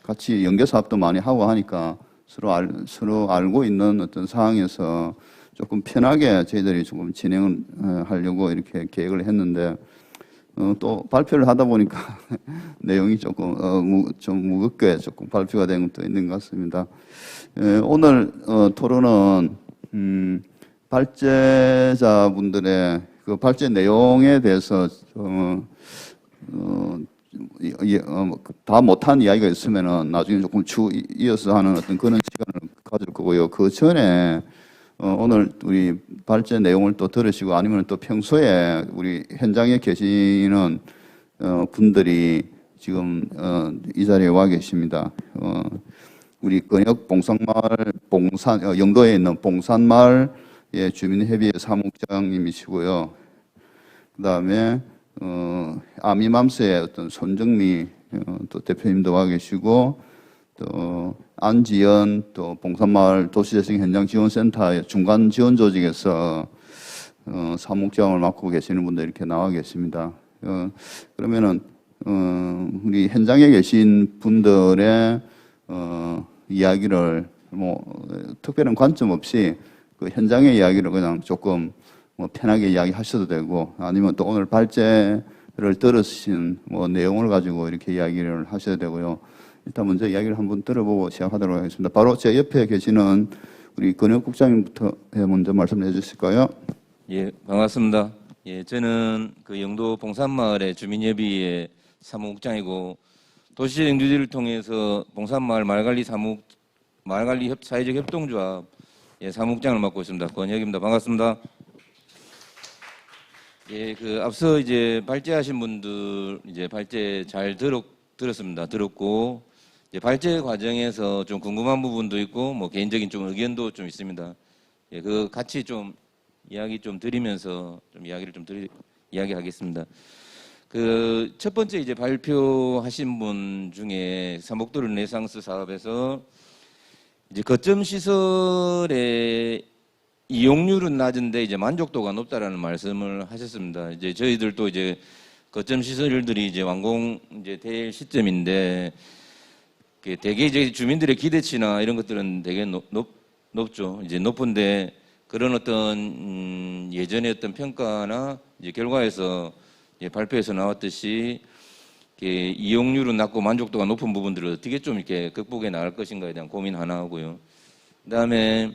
같이 연계 사업도 많이 하고 하니까 서로 알고 있는 어떤 상황에서 조금 편하게 저희들이 조금 진행을 하려고 이렇게 계획을 했는데 또 발표를 하다 보니까 내용이 조금 좀 무겁게 조금 발표가 된 것도 있는 것 같습니다. 오늘 토론은 발제자분들의 그 발제 내용에 대해서 다 못한 이야기가 있으면은 나중에 조금 이어서 하는 어떤 그런 시간을 가질 거고요. 그 전에 오늘 우리 발제 내용을 또 들으시고 아니면 또 평소에 우리 현장에 계시는 분들이 지금 이 자리에 와 계십니다. 우리 건역 봉산마을 영도에 있는 봉산마을의 주민협의회 사무국장님이시고요. 그다음에 아미맘스의 어떤 손정미 또 대표님도 와 계시고 또 안지연 또 봉산마을 도시재생 현장 지원센터의 중간 지원 조직에서 사무국장을 맡고 계시는 분들 이렇게 나와 계십니다. 그러면은 우리 현장에 계신 분들의 이야기를 뭐 특별한 관점 없이 그 현장의 이야기를 그냥 조금 뭐 편하게 이야기하셔도 되고 아니면 또 오늘 발제를 들으신 뭐 내용을 가지고 이렇게 이야기를 하셔도 되고요. 일단 먼저 이야기를 한번 들어보고 시작하도록 하겠습니다. 바로 제 옆에 계시는 우리 건혁 국장님부터 먼저 말씀해 주실까요? 예, 반갑습니다. 예, 저는 그 영도 봉산마을의 주민협의회 사무국장이고 도시재생 뉴딜을 통해서 봉산마을 말관리 사회적 협동조합 사무국장을 맡고 있습니다. 권혁입니다. 반갑습니다. 예, 그 앞서 이제 발제하신 분들 이제 발제 잘 들었습니다. 들었고 이제 발제 과정에서 좀 궁금한 부분도 있고 뭐 개인적인 좀 의견도 좀 있습니다. 예, 그 같이 좀 이야기 좀 드리면서 좀 이야기를 좀 이야기하겠습니다. 그 첫 번째 이제 발표하신 분 중에 삼복도 르네상스 사업에서 이제 거점 시설의 이용률은 낮은데 이제 만족도가 높다라는 말씀을 하셨습니다. 이제 저희들도 이제 거점 시설들이 이제 완공 이제 될 시점인데 대개 이제 주민들의 기대치나 이런 것들은 되게 높죠. 이제 높은데 그런 어떤 예전의 어떤 평가나 이제 결과에서 이제 발표에서 나왔듯이 이용률은 낮고 만족도가 높은 부분들을 어떻게 좀 이렇게 극복해 나갈 것인가에 대한 고민 하나 하고요. 그다음에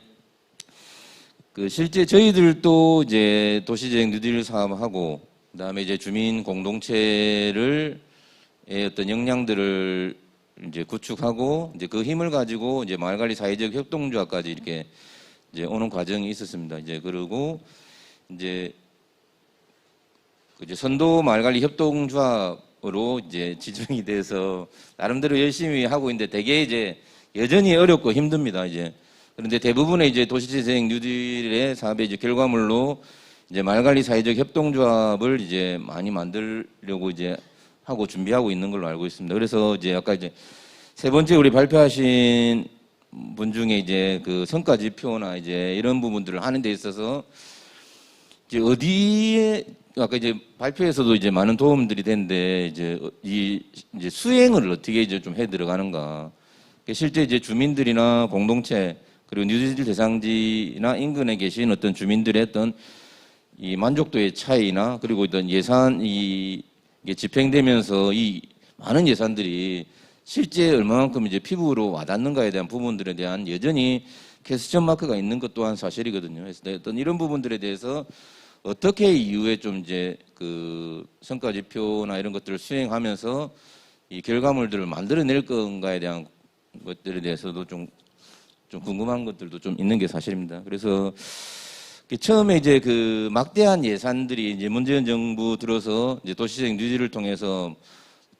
그 실제 저희들도 이제 도시재생 뉴딜 사업하고 그다음에 이제 주민 공동체를 어떤 역량들을 이제 구축하고 이제 그 힘을 가지고 이제 마을관리 사회적 협동조합까지 이렇게 이제 오는 과정이 있었습니다. 이제 그리고 이제 선도 마을관리 협동조합으로 이제 지정이 돼서 나름대로 열심히 하고 있는데 되게 이제 여전히 어렵고 힘듭니다. 이제 그런데 대부분의 이제 도시재생 뉴딜의 사업의 이제 결과물로 이제 마을관리 사회적 협동조합을 이제 많이 만들려고 이제 하고 준비하고 있는 걸로 알고 있습니다. 그래서 이제 아까 이제 세 번째 우리 발표하신 분 중에 이제 그 성과 지표나 이제 이런 부분들을 하는 데 있어서 이제 어디에 아까 이제 발표에서도 이제 많은 도움들이 됐는데 이제 수행을 어떻게 이제 좀 해 들어가는가. 실제 이제 주민들이나 공동체 그리고 뉴딜 대상지나 인근에 계신 어떤 주민들의 어떤 이 만족도의 차이나 그리고 어떤 예산이 이게 집행되면서 이 많은 예산들이 실제 얼마만큼 이제 피부로 와닿는가에 대한 부분들에 대한 여전히 퀘스천 마크가 있는 것 또한 사실이거든요. 그래서 어떤 이런 부분들에 대해서 어떻게 이후에 좀 이제 그 성과 지표나 이런 것들을 수행하면서 이 결과물들을 만들어낼 건가에 대한 것들에 대해서도 좀 궁금한 것들도 좀 있는 게 사실입니다. 그래서 처음에 이제 그 막대한 예산들이 이제 문재인 정부 들어서 이제 도시재생 뉴딜을 통해서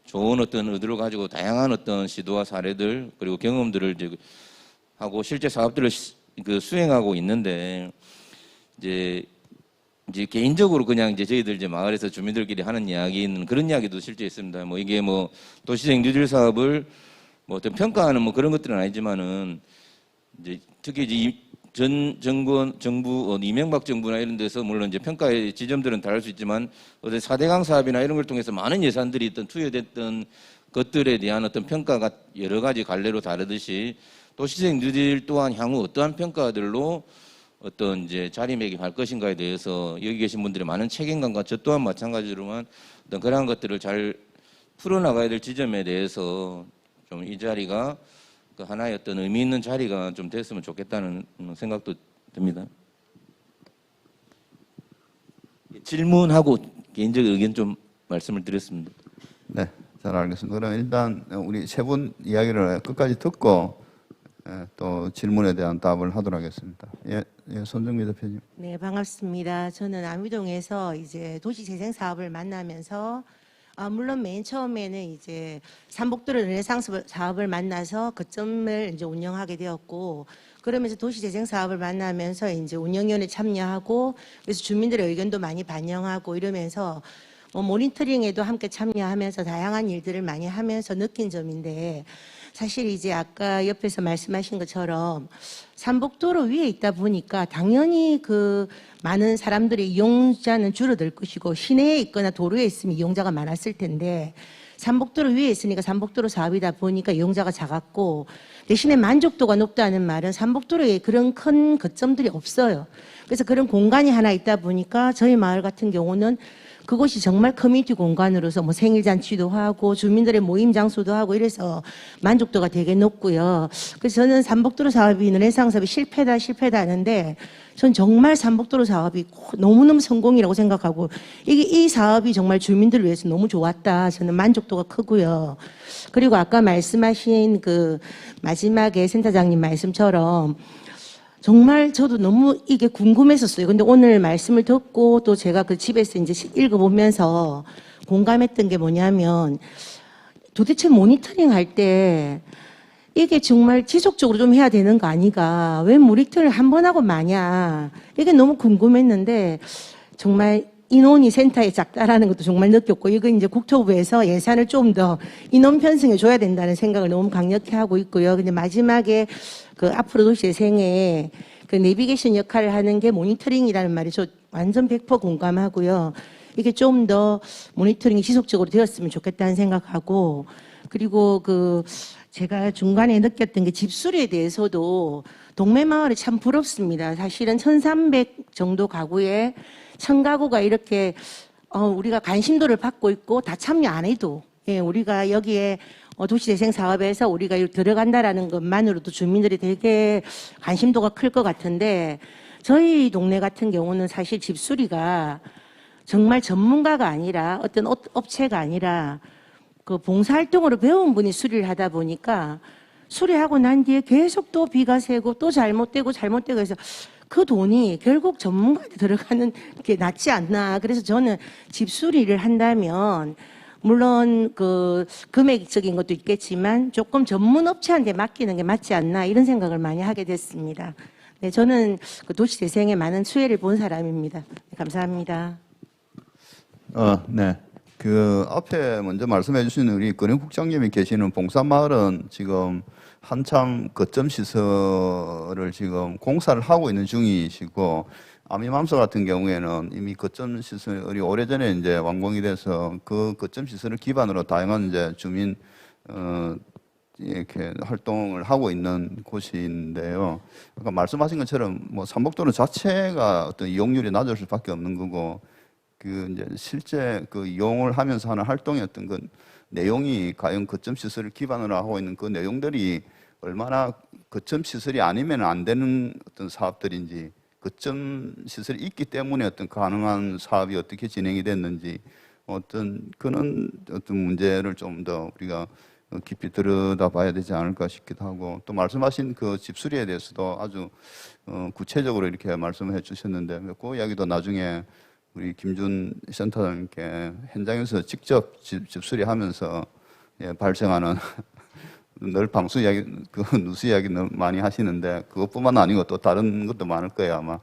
좋은 어떤 의도를 가지고 다양한 어떤 시도와 사례들 그리고 경험들을 이제 하고 실제 사업들을 그 수행하고 있는데 이제 개인적으로 그냥 이제 저희들 이제 마을에서 주민들끼리 하는 이야기는 그런 이야기도 실제 있습니다. 뭐 이게 뭐 도시재생 뉴딜 사업을 뭐 어떤 평가하는 뭐 그런 것들은 아니지만은 이제 특히 이제 정부 이명박 정부나 이런 데서 물론 이제 평가의 지점들은 다를 수 있지만 어떤 4대강 사업이나 이런 걸 통해서 많은 예산들이 투여됐던 것들에 대한 어떤 평가가 여러 가지 갈래로 다르듯이 도시재생 뉴딜 또한 향후 어떠한 평가들로 어떤 이제 자리매김할 것인가에 대해서 여기 계신 분들의 많은 책임감과 저 또한 마찬가지로만 어떤 그러한 것들을 잘 풀어나가야 될 지점에 대해서 좀 이 자리가 그 하나의 어떤 의미 있는 자리가 좀 됐으면 좋겠다는 생각도 듭니다. 질문하고 개인적 의견 좀 말씀을 드렸습니다. 네, 잘 알겠습니다. 그럼 일단 우리 세 분 이야기를 끝까지 듣고 또 질문에 대한 답을 하도록 하겠습니다. 예, 손정미 대표님. 네, 반갑습니다. 저는 아미동에서 이제 도시재생 사업을 만나면서 물론 맨 처음에는 이제 삼복도로 르네상스 사업을 만나서 거점을 이제 운영하게 되었고, 그러면서 도시재생 사업을 만나면서 이제 운영위원회 참여하고, 그래서 주민들의 의견도 많이 반영하고 이러면서 모니터링에도 함께 참여하면서 다양한 일들을 많이 하면서 느낀 점인데, 사실 이제 아까 옆에서 말씀하신 것처럼 삼복도로 위에 있다 보니까 당연히 그 많은 사람들의 이용자는 줄어들 것이고 시내에 있거나 도로에 있으면 이용자가 많았을 텐데 삼복도로 위에 있으니까 삼복도로 사업이다 보니까 이용자가 작았고 대신에 만족도가 높다는 말은 삼복도로에 그런 큰 거점들이 없어요. 그래서 그런 공간이 하나 있다 보니까 저희 마을 같은 경우는 그곳이 정말 커뮤니티 공간으로서 뭐 생일잔치도 하고 주민들의 모임 장소도 하고 이래서 만족도가 되게 높고요. 그래서 저는 삼복도로 사업이 르네상스 사업이 실패다 하는데 전 정말 삼복도로 사업이 너무너무 성공이라고 생각하고 이 사업이 정말 주민들을 위해서 너무 좋았다. 저는 만족도가 크고요. 그리고 아까 말씀하신 그 마지막에 센터장님 말씀처럼 정말 저도 너무 이게 궁금했었어요. 근데 오늘 말씀을 듣고 또 제가 그 집에서 이제 읽어보면서 공감했던 게 뭐냐면 도대체 모니터링 할 때 이게 정말 지속적으로 좀 해야 되는 거 아니가? 왜 모니터링을 한 번 하고 마냐? 이게 너무 궁금했는데 정말 인원이 센터에 작다라는 것도 정말 느꼈고 이거 이제 국토부에서 예산을 좀 더 인원 편성해 줘야 된다는 생각을 너무 강력히 하고 있고요. 근데 마지막에 그 앞으로 도시재생에 그 내비게이션 역할을 하는 게 모니터링이라는 말이 저 완전 100% 공감하고요. 이게 좀 더 모니터링이 지속적으로 되었으면 좋겠다는 생각하고 그리고 그 제가 중간에 느꼈던 게 집수리에 대해서도 동매마을이 참 부럽습니다. 사실은 1300 정도 가구에 1000가구가 이렇게 우리가 관심도를 받고 있고 다 참여 안 해도 우리가 여기에 도시재생 사업에서 우리가 들어간다라는 것만으로도 주민들이 되게 관심도가 클 것 같은데 저희 동네 같은 경우는 사실 집수리가 정말 전문가가 아니라 어떤 업체가 아니라 그 봉사활동으로 배운 분이 수리를 하다 보니까 수리하고 난 뒤에 계속 또 비가 새고 또 잘못되고 해서 그 돈이 결국 전문가한테 들어가는 게 낫지 않나. 그래서 저는 집수리를 한다면 물론 그 금액적인 것도 있겠지만 조금 전문 업체한테 맡기는 게 맞지 않나 이런 생각을 많이 하게 됐습니다. 네, 저는 그 도시재생에 많은 수혜를 본 사람입니다. 네, 감사합니다. 네. 그 앞에 먼저 말씀해 주신 우리 근영 국장님이 계시는 봉산마을은 지금 한참 거점 시설을 지금 공사를 하고 있는 중이시고 아미맘서 같은 경우에는 이미 거점 시설이 오래전에 이제 완공이 돼서 그 거점 시설을 기반으로 다양한 이제 주민 이렇게 활동을 하고 있는 곳인데요. 아까 말씀하신 것처럼 뭐 삼복도로 자체가 어떤 이용률이 낮을 수밖에 없는 거고 그 이제 실제 그 이용을 하면서 하는 활동의 어떤 그 내용이 과연 거점 시설을 기반으로 하고 있는 그 내용들이 얼마나 거점 시설이 아니면 안 되는 어떤 사업들인지 거점 시설이 있기 때문에 어떤 가능한 사업이 어떻게 진행이 됐는지 어떤 그런 어떤 문제를 좀 더 우리가 깊이 들여다봐야 되지 않을까 싶기도 하고 또 말씀하신 그 집수리에 대해서도 아주 구체적으로 이렇게 말씀해 주셨는데 그 이야기도 나중에 우리 김준 센터장님께 현장에서 직접 집수리하면서 발생하는 늘 방수 이야기, 그 누수 이야기 많이 하시는데 그것뿐만 아니고 또 다른 것도 많을 거예요 아마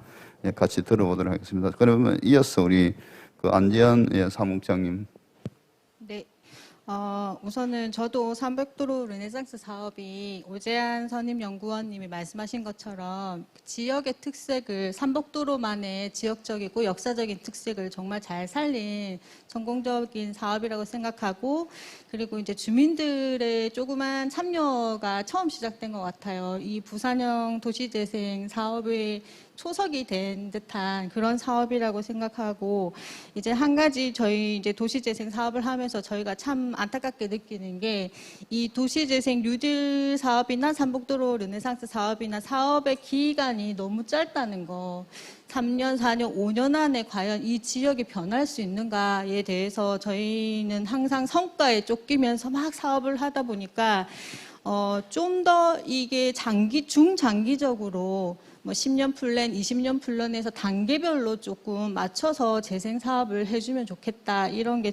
같이 들어보도록 하겠습니다. 그러면 이어서 우리 그 안지현 사무국장님. 네. 우선은 저도 삼백도로 르네상스 사업이 오재한 선임연구원님이 말씀하신 것처럼 지역의 특색을 삼복도로만의 지역적이고 역사적인 특색을 정말 잘 살린 성공적인 사업이라고 생각하고 그리고 이제 주민들의 조그만 참여가 처음 시작된 것 같아요. 이 부산형 도시재생 사업의 초석이 된 듯한 그런 사업이라고 생각하고 이제 한 가지 저희 이제 도시재생 사업을 하면서 저희가 참 안타깝게 느끼는 게 이 도시재생 뉴딜 사업이나 삼복도로 르네상스 사업이나 사업의 기간이 너무 짧다는 거. 3년, 4년, 5년 안에 과연 이 지역이 변할 수 있는가에 대해서 저희는 항상 성과에 쫓기면서 막 사업을 하다 보니까 좀 더 이게 중장기적으로 뭐 10년 플랜, 20년 플랜에서 단계별로 조금 맞춰서 재생 사업을 해주면 좋겠다. 이런 게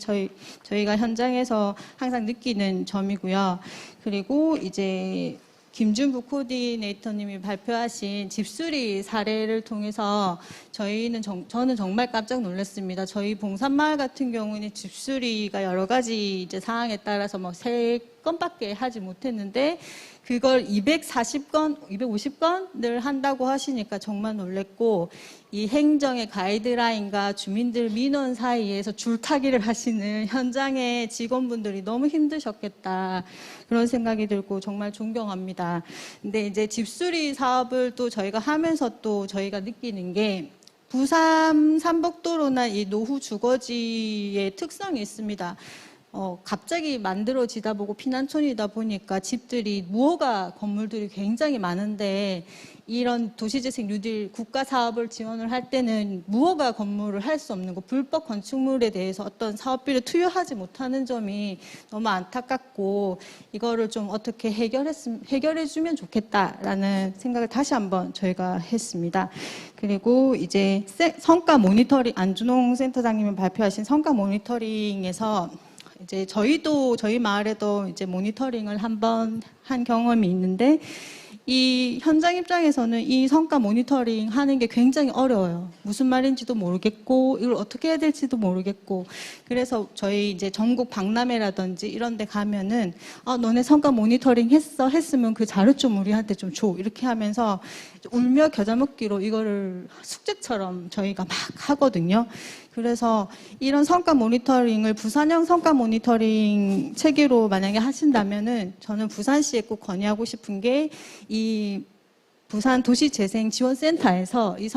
저희가 현장에서 항상 느끼는 점이고요. 그리고 이제 김준부 코디네이터님이 발표하신 집수리 사례를 통해서 저는 정말 깜짝 놀랐습니다. 저희 봉산마을 같은 경우는 집수리가 여러 가지 이제 사항에 따라서 뭐 3건밖에 하지 못했는데 그걸 240건, 250건을 한다고 하시니까 정말 놀랬고 이 행정의 가이드라인과 주민들 민원 사이에서 줄타기를 하시는 현장의 직원분들이 너무 힘드셨겠다 그런 생각이 들고 정말 존경합니다. 근데 이제 집수리 사업을 또 저희가 하면서 또 저희가 느끼는 게 부산 삼복도로나 이 노후 주거지의 특성이 있습니다. 갑자기 만들어지다 보고 피난촌이다 보니까 집들이 무허가 건물들이 굉장히 많은데 이런 도시재생 뉴딜 국가 사업을 지원을 할 때는 무허가 건물을 할 수 없는 거 불법 건축물에 대해서 어떤 사업비를 투여하지 못하는 점이 너무 안타깝고 이거를 좀 어떻게 해결해 주면 좋겠다라는 생각을 다시 한번 저희가 했습니다. 그리고 이제 성과 모니터링 안준홍 센터장님이 발표하신 성과 모니터링에서 이제 저희 마을에도 이제 모니터링을 한번 한 경험이 있는데 이 현장 입장에서는 이 성과 모니터링 하는 게 굉장히 어려워요. 무슨 말인지도 모르겠고 이걸 어떻게 해야 될지도 모르겠고 그래서 저희 이제 전국 박람회라든지 이런 데 가면은 너네 성과 모니터링 했으면 그 자료 좀 우리한테 좀 줘 이렇게 하면서 울며 겨자 먹기로 이거를 숙제처럼 저희가 막 하거든요. 그래서 이런 성과 모니터링을 부산형 성과 모니터링 체계로 만약에 하신다면은 저는 부산시에 꼭 건의하고 싶은 게 이 부산 도시재생지원센터에서 이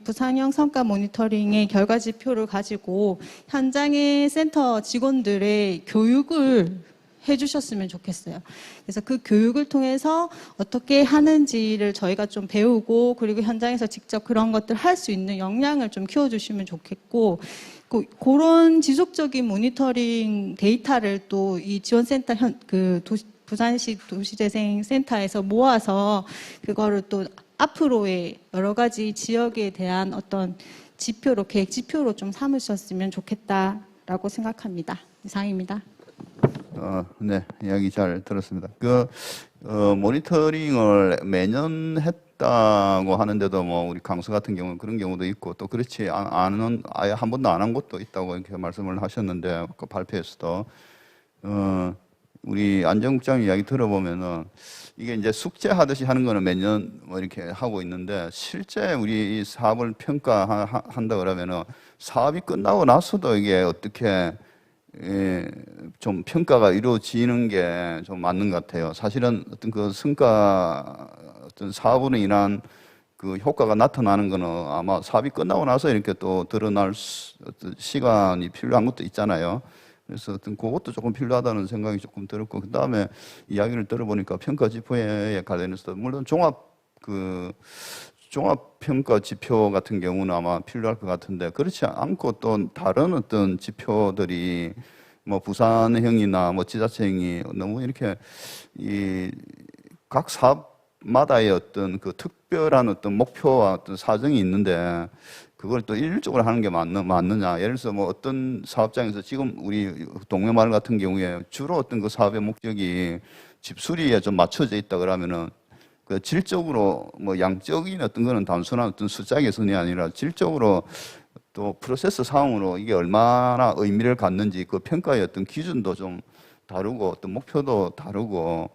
부산형 성과 모니터링의 결과 지표를 가지고 현장의 센터 직원들의 교육을 해주셨으면 좋겠어요. 그래서 그 교육을 통해서 어떻게 하는지를 저희가 좀 배우고 그리고 현장에서 직접 그런 것들 할 수 있는 역량을 좀 키워주시면 좋겠고 그런 지속적인 모니터링 데이터를 또 이 지원센터 부산시 도시재생센터에서 모아서 그거를 또 앞으로의 여러 가지 지역에 대한 어떤 지표로 계획 지표로 좀 삼으셨으면 좋겠다라고 생각합니다. 이상입니다. 네, 이야기 잘 들었습니다. 모니터링을 매년 했다고 하는데도 뭐 우리 강서 같은 경우는 그런 경우도 있고 또 그렇지 않은 아예 한 번도 안 한 것도 있다고 이렇게 말씀을 하셨는데 그 발표에서도 우리 안전국장 이야기 들어보면은 이게 이제 숙제하듯이 하는 거는 매년 뭐 이렇게 하고 있는데 실제 우리 이 사업을 평가한다 그러면은 사업이 끝나고 나서도 이게 어떻게 좀 평가가 이루어지는 게 좀 맞는 것 같아요. 사실은 어떤 그 성과, 어떤 사업으로 인한 그 효과가 나타나는 거는 아마 사업이 끝나고 나서 이렇게 또 드러날 어떤 시간이 필요한 것도 있잖아요. 그래서 어떤 그것도 조금 필요하다는 생각이 조금 들었고, 그 다음에 이야기를 들어보니까 평가 지표에 관련해서 물론 종합평가 지표 같은 경우는 아마 필요할 것 같은데 그렇지 않고 또 다른 어떤 지표들이 뭐 부산형이나 뭐 지자체형이 너무 이렇게 이 각 사업마다의 어떤 그 특별한 어떤 목표와 어떤 사정이 있는데 그걸 또 일률적으로 하는 게 맞느냐. 예를 들어서 뭐 어떤 사업장에서 지금 우리 동묘마을 같은 경우에 주로 어떤 그 사업의 목적이 집수리에 좀 맞춰져 있다 그러면은 그 질적으로 뭐 양적인 어떤 거는 단순한 어떤 숫자 개선이 아니라 질적으로 또 프로세스 상으로 이게 얼마나 의미를 갖는지 그 평가의 어떤 기준도 좀 다르고 어떤 목표도 다르고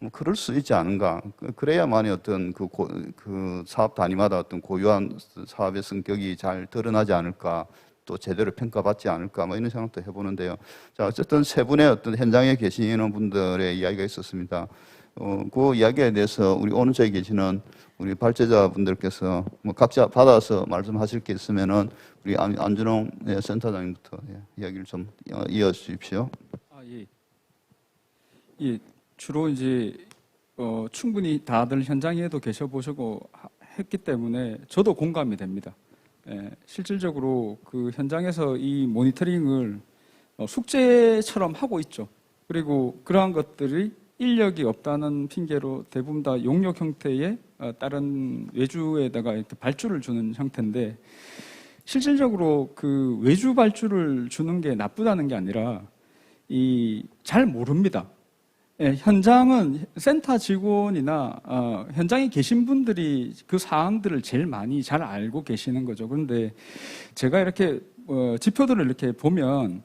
뭐 그럴 수 있지 않은가. 그래야만이 어떤 그 사업 단위마다 어떤 고유한 사업의 성격이 잘 드러나지 않을까. 또 제대로 평가받지 않을까 뭐 이런 생각도 해보는데요. 자, 어쨌든 세 분의 어떤 현장에 계시는 분들의 이야기가 있었습니다. 그 이야기에 대해서 우리 오늘 저기 계시는 우리 발제자분들께서 뭐 각자 받아서 말씀하실 게 있으면은 우리 안준홍 센터장님부터 이야기를 좀 이어 주십시오. 예, 주로 이제 충분히 다들 현장에도 계셔 보시고 했기 때문에 저도 공감이 됩니다. 예, 실질적으로 그 현장에서 이 모니터링을 숙제처럼 하고 있죠. 그리고 그러한 것들이 인력이 없다는 핑계로 대부분 다 용역 형태의 다른 외주에다가 이렇게 발주를 주는 형태인데 실질적으로 그 외주 발주를 주는 게 나쁘다는 게 아니라 잘 모릅니다. 예, 현장은 센터 직원이나 현장에 계신 분들이 그 사항들을 제일 많이 잘 알고 계시는 거죠. 그런데 제가 이렇게 지표들을 이렇게 보면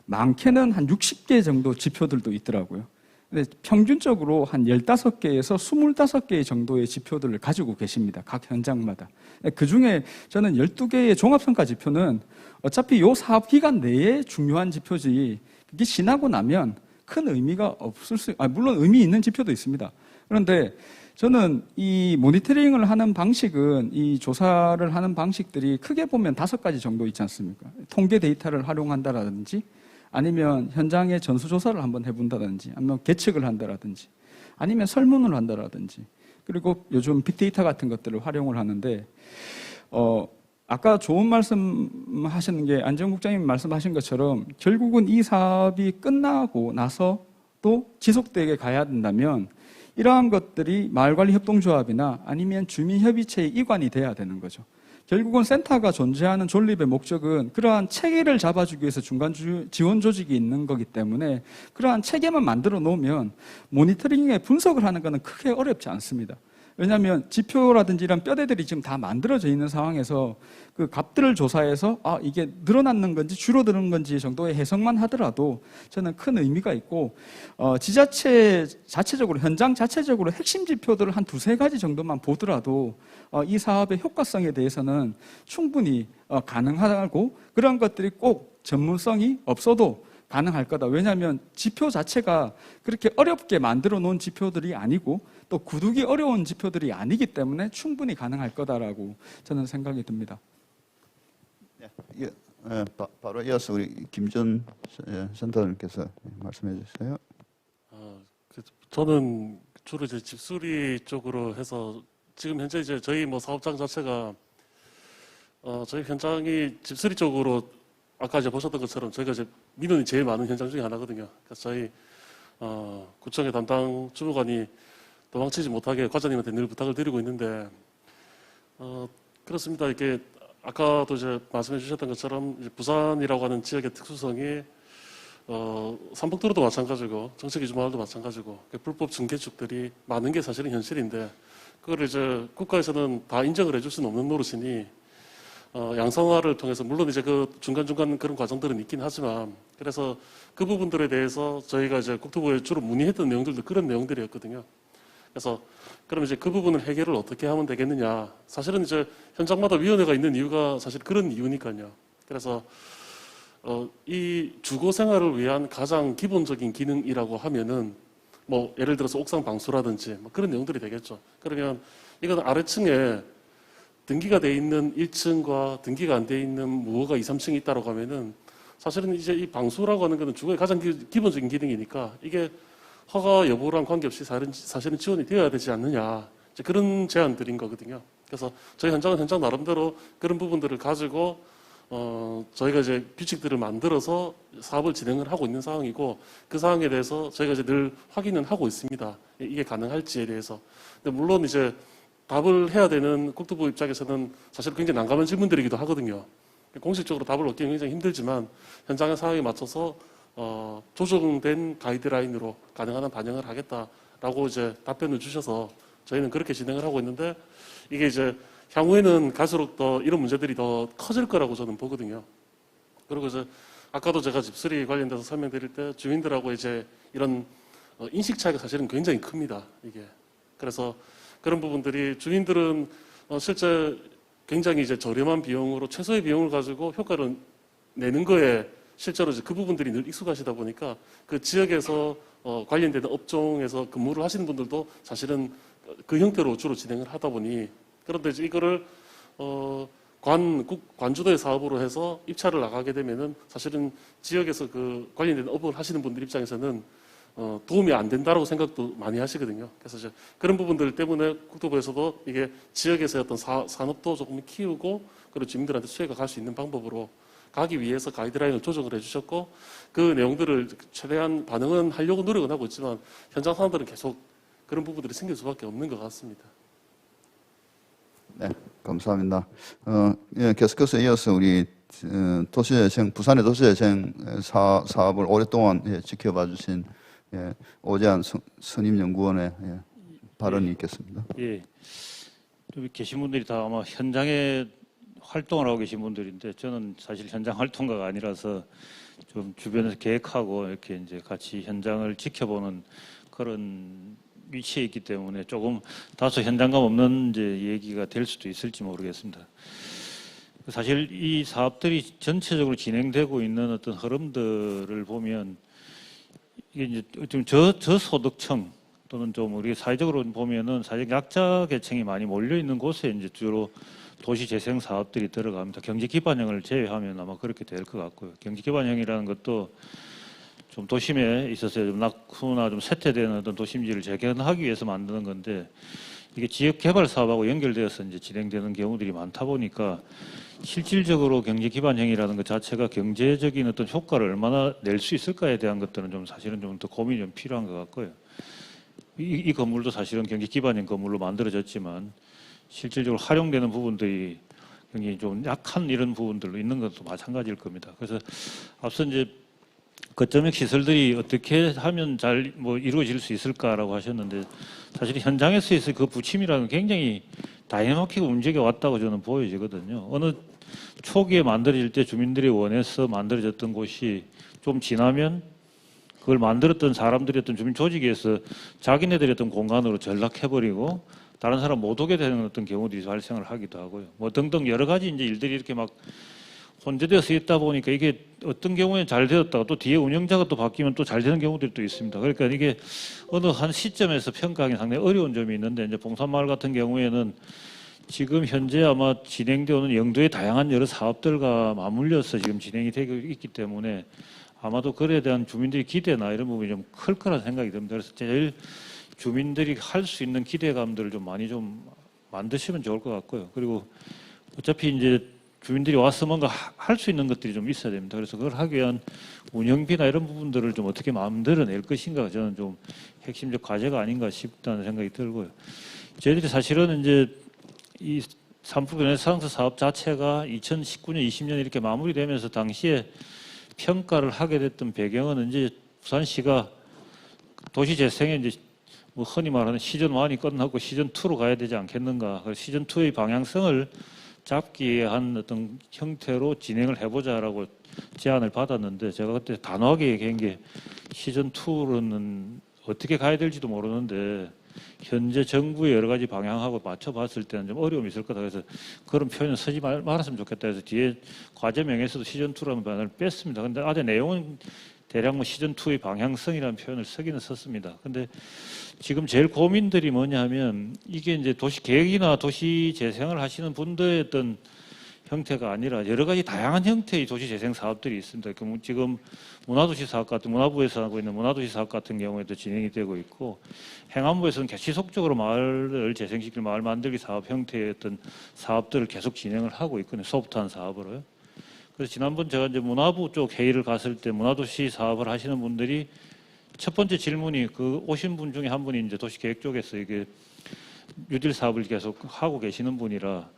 많게는 한 60개 정도 지표들도 있더라고요. 근데 평균적으로 한 15개에서 25개 정도의 지표들을 가지고 계십니다. 각 현장마다. 그 중에 저는 12개의 종합평가 지표는 어차피 요 사업 기간 내에 중요한 지표지 그게 지나고 나면 큰 의미가 물론 의미 있는 지표도 있습니다. 그런데 저는 이 모니터링을 하는 방식은 이 조사를 하는 방식들이 크게 보면 5가지 정도 있지 않습니까? 통계 데이터를 활용한다라든지 아니면 현장의 전수조사를 한번 해본다든지 아니면 계측을 한다라든지 아니면 설문을 한다라든지 그리고 요즘 빅데이터 같은 것들을 활용을 하는데 아까 좋은 말씀 하시는 게 안전 국장님 말씀하신 것처럼 결국은 이 사업이 끝나고 나서 또 지속되게 가야 된다면 이러한 것들이 마을관리협동조합이나 아니면 주민협의체의 이관이 돼야 되는 거죠. 결국은 센터가 존재하는 존립의 목적은 그러한 체계를 잡아주기 위해서 중간 지원 조직이 있는 거기 때문에 그러한 체계만 만들어 놓으면 모니터링에 분석을 하는 것은 크게 어렵지 않습니다. 왜냐하면 지표라든지 이런 뼈대들이 지금 다 만들어져 있는 상황에서 그 값들을 조사해서 이게 늘어나는 건지 줄어드는 건지 정도의 해석만 하더라도 저는 큰 의미가 있고 지자체 자체적으로 현장 자체적으로 핵심 지표들을 한 2-3가지 정도만 보더라도 이 사업의 효과성에 대해서는 충분히 가능하고 그런 것들이 꼭 전문성이 없어도 가능할 거다. 왜냐하면 지표 자체가 그렇게 어렵게 만들어 놓은 지표들이 아니고 또 구두기 어려운 지표들이 아니기 때문에 충분히 가능할 거다라고 저는 생각이 듭니다. 바로 이어서 우리 김준 센터장님께서 말씀해 주세요. 저는 주로 이제 집수리 쪽으로 해서 지금 현재 이제 저희 뭐 사업장 자체가 저희 현장이 집수리 쪽으로 아까 이제 보셨던 것처럼 저희가 이제 민원이 제일 많은 현장 중에 하나거든요. 그래서 저희 구청의 담당 주무관이 도망치지 못하게 과장님한테 늘 부탁을 드리고 있는데 그렇습니다. 이게 아까도 이제 말씀해 주셨던 것처럼 이제 부산이라고 하는 지역의 특수성이 삼복도로도 마찬가지고 정책기준마을도 마찬가지고 불법 중개축들이 많은 게 사실은 현실인데 그걸 이제 국가에서는 다 인정을 해줄 수는 없는 노릇이니 양성화를 통해서 물론 이제 그 중간중간 그런 과정들은 있긴 하지만 그래서 그 부분들에 대해서 저희가 이제 국토부에 주로 문의했던 내용들도 그런 내용들이었거든요. 그래서 그럼 이제 그 부분을 해결을 어떻게 하면 되겠느냐. 사실은 이제 현장마다 위원회가 있는 이유가 사실 그런 이유니까요. 그래서 이 주거 생활을 위한 가장 기본적인 기능이라고 하면은 뭐 예를 들어서 옥상 방수라든지 뭐 그런 내용들이 되겠죠. 그러면 이건 아래층에 등기가 돼 있는 1층과 등기가 안 돼 있는 무허가 2, 3층이 있다고 하면은 사실은 이제 이 방수라고 하는 것은 주거의 가장 기본적인 기능이니까 이게 허가 여부랑 관계없이 사실은 지원이 되어야 되지 않느냐. 이제 그런 제안들인 거거든요. 그래서 저희 현장은 현장 나름대로 그런 부분들을 가지고 저희가 이제 규칙들을 만들어서 사업을 진행을 하고 있는 상황이고 그 상황에 대해서 저희가 이제 늘 확인은 하고 있습니다. 이게 가능할지에 대해서. 근데 물론 이제 답을 해야 되는 국토부 입장에서는 사실 굉장히 난감한 질문들이기도 하거든요. 공식적으로 답을 얻기는 굉장히 힘들지만 현장의 상황에 맞춰서 조정된 가이드라인으로 가능한 한 반영을 하겠다라고 이제 답변을 주셔서 저희는 그렇게 진행을 하고 있는데 이게 이제 향후에는 갈수록 더 이런 문제들이 더 커질 거라고 저는 보거든요. 그리고 이제 아까도 제가 집수리 관련돼서 설명드릴 때 주민들하고 이제 이런 인식 차이가 사실은 굉장히 큽니다. 이게. 그래서 그런 부분들이 주민들은 실제 굉장히 이제 저렴한 비용으로 최소의 비용을 가지고 효과를 내는 거에 실제로 이제 그 부분들이 늘 익숙하시다 보니까 그 지역에서 관련되는 업종에서 근무를 하시는 분들도 사실은 그 형태로 주로 진행을 하다 보니 그런데 이제 이거를 관주도의 사업으로 해서 입찰을 나가게 되면은 사실은 지역에서 그 관련된 업을 하시는 분들 입장에서는 도움이 안 된다라고 생각도 많이 하시거든요. 그래서 이제 그런 부분들 때문에 국토부에서도 이게 지역에서의 어떤 산업도 조금 키우고 그리고 주민들한테 수혜가 갈 수 있는 방법으로 가기 위해서 가이드라인을 조정을 해주셨고 그 내용들을 최대한 반응은 하려고 노력은 하고 있지만 현장 상황들은 계속 그런 부분들이 생길 수밖에 없는 것 같습니다. 네, 감사합니다. 예, 계속해서 이어서 우리 도시재생, 부산의 도시재생 사업을 오랫동안 지켜봐 주신 오재한 선임연구원의 발언이 있겠습니다. 예, 여기 계신 분들이 다 아마 현장에 활동을 하고 계신 분들인데 저는 사실 현장 활동가가 아니라서 좀 주변에서 계획하고 이렇게 이제 같이 현장을 지켜보는 그런 위치에 있기 때문에 조금 다소 현장감 없는 이제 얘기가 될 수도 있을지 모르겠습니다. 사실 이 사업들이 전체적으로 진행되고 있는 어떤 흐름들을 보면 이게 이제 좀 저소득층 또는 좀 우리 사회적으로 보면은 사회적 약자 계층이 많이 몰려 있는 곳에 이제 주로 도시 재생 사업들이 들어갑니다. 경제 기반형을 제외하면 아마 그렇게 될 것 같고요. 경제 기반형이라는 것도 좀 도심에 있어서 좀 낙후나 좀 쇠퇴되는 어떤 도심지를 재건하기 위해서 만드는 건데 이게 지역 개발 사업하고 연결되어서 이제 진행되는 경우들이 많다 보니까 실질적으로 경제 기반형이라는 것 자체가 경제적인 어떤 효과를 얼마나 낼 수 있을까에 대한 것들은 좀 사실은 좀 더 고민이 좀 필요한 것 같고요. 이 건물도 사실은 경제 기반형 건물로 만들어졌지만 실질적으로 활용되는 부분들이 굉장히 좀 약한 이런 부분들로 있는 것도 마찬가지일 겁니다. 그래서 앞서 이제 거점형 시설들이 어떻게 하면 잘 이루어질 수 있을까라고 하셨는데 사실 현장에서의 그 부침이라는 굉장히 다이나믹하게 움직여 왔다고 저는 보여지거든요. 어느 초기에 만들어질 때 주민들이 원해서 만들어졌던 곳이 좀 지나면 그걸 만들었던 사람들이 어떤 주민 조직에서 자기네들이 어떤 공간으로 전락해버리고 다른 사람 못 오게 되는 어떤 경우들이 발생을 하기도 하고요. 뭐 등등 여러 가지 이제 일들이 이렇게 막 혼재되어서 있다 보니까 이게 어떤 경우에는 잘 되었다가 또 뒤에 운영자가 또 바뀌면 또 잘 되는 경우들이 또 있습니다. 그러니까 이게 어느 한 시점에서 평가하기 상당히 어려운 점이 있는데 이제 봉산마을 같은 경우에는 지금 현재 아마 진행되어 오는 영도의 다양한 여러 사업들과 맞물려서 지금 진행이 되고 있기 때문에 아마도 그에 대한 주민들의 기대나 이런 부분이 좀 클 거란 생각이 듭니다. 그래서 제일 주민들이 할 수 있는 기대감들을 좀 많이 좀 만드시면 좋을 것 같고요. 그리고 어차피 이제 주민들이 와서 뭔가 할 수 있는 것들이 좀 있어야 됩니다. 그래서 그걸 하기 위한 운영비나 이런 부분들을 좀 어떻게 만들어낼 것인가 저는 좀 핵심적 과제가 아닌가 싶다는 생각이 들고요. 저희들이 사실은 이제 이 산불 르네상스 사업 자체가 2019년, 20년 이렇게 마무리되면서 당시에 평가를 하게 됐던 배경은 이제 부산시가 도시재생에 이제 뭐 흔히 말하는 시즌 1이 끝나고 시즌 2로 가야 되지 않겠는가. 그래서 시즌 2의 방향성을 잡기 위한 어떤 형태로 진행을 해보자라고 제안을 받았는데 제가 그때 단호하게 얘기한 게 시즌 2로는 어떻게 가야 될지도 모르는데 현재 정부의 여러 가지 방향하고 맞춰봤을 때는 좀 어려움이 있을 거다. 그래서 그런 표현은 쓰지 말았으면 좋겠다 해서 뒤에 과제명에서도 시즌2라는 단어를 뺐습니다. 근데 아재 내용은 대략 뭐 시즌2의 방향성이라는 표현을 쓰기는 썼습니다. 근데 지금 제일 고민들이 뭐냐 하면 이게 이제 도시 계획이나 도시 재생을 하시는 분들의 어떤 형태가 아니라 여러 가지 다양한 형태의 도시 재생 사업들이 있습니다. 지금 문화도시 사업 같은 문화부에서 하고 있는 문화도시 사업 같은 경우에도 진행이 되고 있고 행안부에서는 지속적으로 마을을 재생시킬 마을 만들기 사업 형태의 어떤 사업들을 계속 진행을 하고 있거든요. 소프트한 사업으로요. 그래서 지난번 제가 이제 문화부 쪽 회의를 갔을 때 문화도시 사업을 하시는 분들이 첫 번째 질문이 그 오신 분 중에 한 분이 이제 도시계획 쪽에서 이게 뉴딜 사업을 계속 하고 계시는 분이라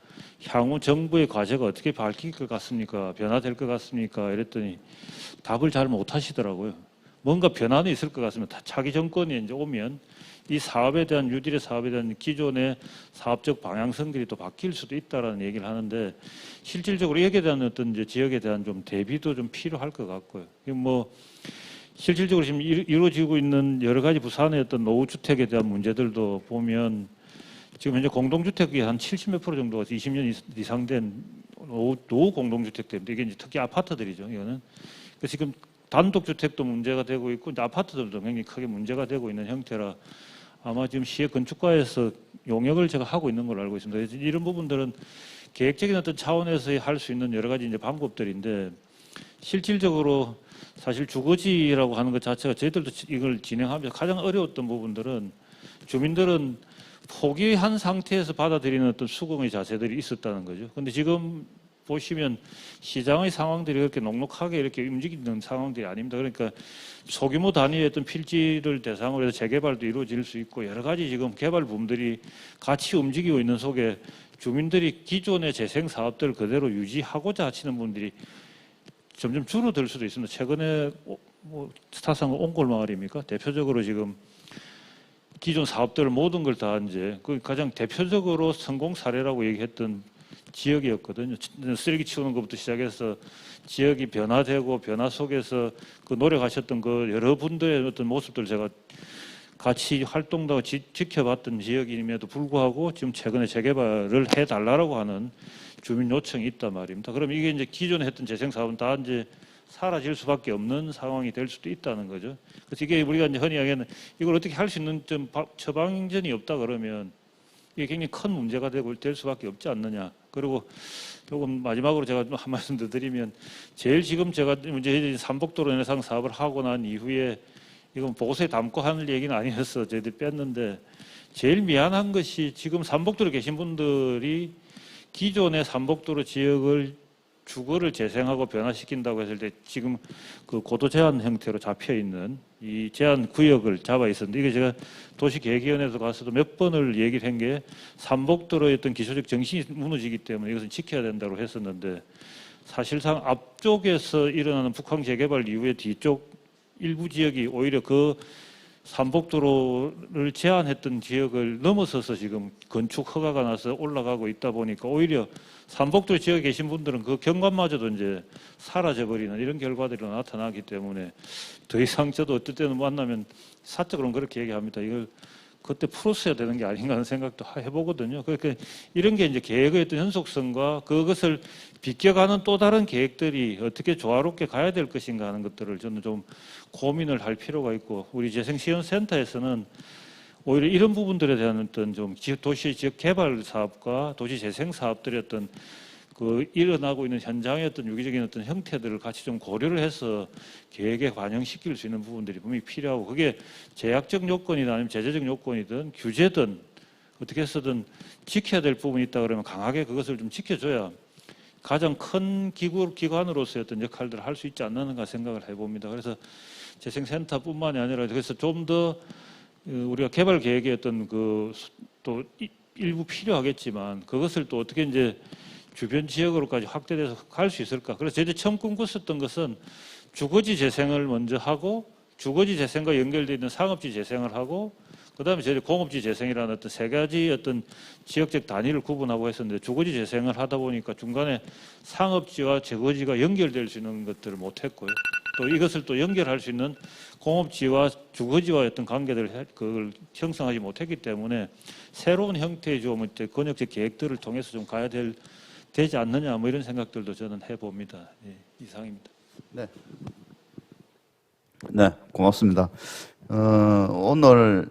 향후 정부의 과제가 어떻게 바뀔 것 같습니까? 변화될 것 같습니까? 이랬더니 답을 잘 못 하시더라고요. 뭔가 변화는 있을 것 같습니다. 차기 정권이 이제 오면 이 사업에 대한 뉴딜의 사업에 대한 기존의 사업적 방향성들이 또 바뀔 수도 있다라는 얘기를 하는데 실질적으로 여기에 대한 어떤 이제 지역에 대한 좀 대비도 좀 필요할 것 같고요. 뭐 실질적으로 지금 이루어지고 있는 여러 가지 부산의 어떤 노후주택에 대한 문제들도 보면 지금 현재 공동주택이 한 70몇 프로 정도가 20년 이상 된 노후 공동주택들인데 이게 이제 특히 아파트들이죠. 이거는 그래서 지금 단독주택도 문제가 되고 있고 이제 아파트들도 굉장히 크게 문제가 되고 있는 형태라 아마 지금 시의 건축과에서 용역을 제가 하고 있는 걸로 알고 있습니다. 그래서 이런 부분들은 계획적인 어떤 차원에서 할 수 있는 여러 가지 이제 방법들인데 실질적으로 사실 주거지라고 하는 것 자체가 저희들도 이걸 진행하면서 가장 어려웠던 부분들은 주민들은 포기한 상태에서 받아들이는 어떤 수긍의 자세들이 있었다는 거죠. 근데 지금 보시면 시장의 상황들이 그렇게 녹록하게 이렇게 움직이는 상황들이 아닙니다. 그러니까 소규모 단위의 어떤 필지를 대상으로 해서 재개발도 이루어질 수 있고 여러 가지 지금 개발 붐들이 같이 움직이고 있는 속에 주민들이 기존의 재생 사업들을 그대로 유지하고자 하시는 분들이 점점 줄어들 수도 있습니다. 최근에 뭐 스타상 옹골 마을입니까? 대표적으로 지금 기존 사업들을 모든 걸 다 이제 그 가장 대표적으로 성공 사례라고 얘기했던 지역이었거든요. 쓰레기 치우는 것부터 시작해서 지역이 변화되고 변화 속에서 그 노력하셨던 그 여러분들의 어떤 모습들 제가 같이 활동도 하고 지켜봤던 지역임에도 불구하고 지금 최근에 재개발을 해달라고 하는 주민 요청이 있단 말입니다. 그럼 이게 이제 기존에 했던 재생 사업은 다 이제 사라질 수밖에 없는 상황이 될 수도 있다는 거죠. 그래서 이게 우리가 이제 흔히 이야기하는 이걸 어떻게 할 수 있는 좀 처방전이 없다 그러면 이게 굉장히 큰 문제가 될 수밖에 없지 않느냐. 그리고 조금 마지막으로 제가 한 말씀 더 드리면 제일 지금 제가 이제 삼복도로 연해상 사업을 하고 난 이후에 이건 보고서에 담고 하는 얘기는 아니어서 저희들이 뺐는데 제일 미안한 것이 지금 삼복도로 계신 분들이 기존의 삼복도로 지역을 주거를 재생하고 변화시킨다고 했을 때 지금 그 고도 제한 형태로 잡혀 있는 이 제한 구역을 잡아 있었는데 이게 제가 도시계획위원회에서 가서도 몇 번을 얘기를 한 게 삼복도로의 어떤 기초적 정신이 무너지기 때문에 이것은 지켜야 된다고 했었는데 사실상 앞쪽에서 일어나는 북한 재개발 이후에 뒤쪽 일부 지역이 오히려 그 삼복도로를 제한했던 지역을 넘어서서 지금 건축 허가가 나서 올라가고 있다 보니까 오히려 삼복도 지역에 계신 분들은 그 경관마저도 이제 사라져버리는 이런 결과들이 나타나기 때문에 더 이상 저도 어떨 때는 만나면 사적으로는 그렇게 얘기합니다. 이걸 그때 풀었어야 되는 게 아닌가 하는 생각도 해보거든요. 그러니까 이런 게 이제 계획의 어떤 현속성과 그것을 비껴가는 또 다른 계획들이 어떻게 조화롭게 가야 될 것인가 하는 것들을 저는 좀 고민을 할 필요가 있고 우리 재생시연센터에서는 오히려 이런 부분들에 대한 어떤 좀 도시 지역 개발 사업과 도시 재생 사업들의 어떤 그 일어나고 있는 현장의 어떤 유기적인 어떤 형태들을 같이 좀 고려를 해서 계획에 반영시킬 수 있는 부분들이 분명히 필요하고, 그게 제약적 요건이든 아니면 제재적 요건이든 규제든 어떻게 해서든 지켜야 될 부분이 있다 그러면 강하게 그것을 좀 지켜줘야 가장 큰 기관으로서의 어떤 역할들을 할 수 있지 않는가 생각을 해봅니다. 그래서 재생센터뿐만이 아니라 그래서 좀 더 우리가 개발 계획의 어떤 그 또 일부 필요하겠지만 그것을 또 어떻게 이제 주변 지역으로까지 확대돼서 갈 수 있을까? 그래서 저희들이 처음 꿈꿨었던 것은 주거지 재생을 먼저 하고, 주거지 재생과 연결되어 있는 상업지 재생을 하고, 그다음에 저희들이 공업지 재생이라는 어떤 세 가지 어떤 지역적 단위를 구분하고 했었는데, 주거지 재생을 하다 보니까 중간에 상업지와 주거지가 연결될 수 있는 것들을 못했고요. 또 이것을 또 연결할 수 있는 공업지와 주거지와 어떤 관계들을 그걸 형성하지 못했기 때문에 새로운 형태의 좀 권역적 계획들을 통해서 좀 가야 되지 않느냐, 뭐 이런 생각들도 저는 해봅니다. 예, 이상입니다. 네. 네, 고맙습니다. 오늘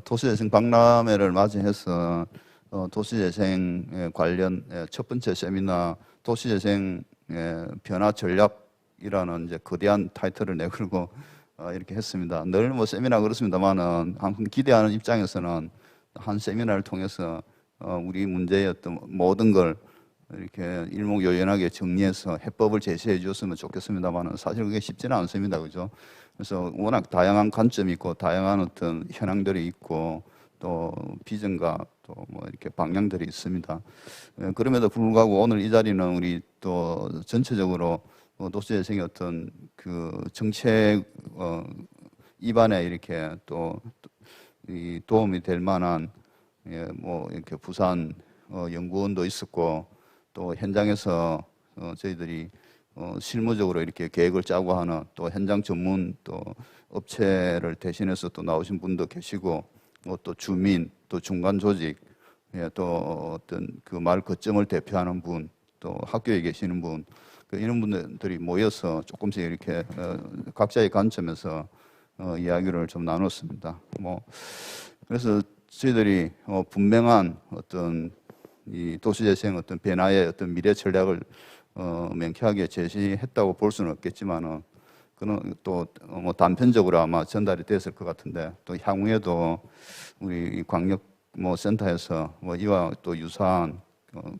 도시재생 박람회를 맞이해서 도시재생 관련 첫 번째 세미나 도시재생 변화 전략이라는 이제 거대한 타이틀을 내걸고 이렇게 했습니다. 늘 뭐 세미나 그렇습니다만은 항상 기대하는 입장에서는 한 세미나를 통해서 우리 문제의 어떤 모든 걸 이렇게 일목요연하게 정리해서 해법을 제시해 주었으면 좋겠습니다만은 사실 그게 쉽지는 않습니다. 그죠? 그래서 워낙 다양한 관점이 있고 다양한 어떤 현황들이 있고 또 비전과 또 뭐 이렇게 방향들이 있습니다. 그럼에도 불구하고 오늘 이 자리는 우리 또 전체적으로 도시재생의 어떤 그 정책 입안에 이렇게 또 이 도움이 될 만한 뭐 이렇게 부산 연구원도 있었고 또 현장에서 저희들이 실무적으로 이렇게 계획을 짜고 하는 또 현장 전문 또 업체를 대신해서 또 나오신 분도 계시고 또 주민 또 중간 조직 또 어떤 그 마을 거점을 대표하는 분 또 학교에 계시는 분 이런 분들이 모여서 조금씩 이렇게 각자의 관점에서 이야기를 좀 나눴습니다. 뭐 그래서 저희들이 분명한 어떤 이 도시재생 어떤 변화의 어떤 미래 전략을 명쾌하게 제시했다고 볼 수는 없겠지만은 그는 또 뭐 단편적으로 아마 전달이 됐을 것 같은데 또 향후에도 우리 광역 뭐 센터에서 뭐 이와 또 유사한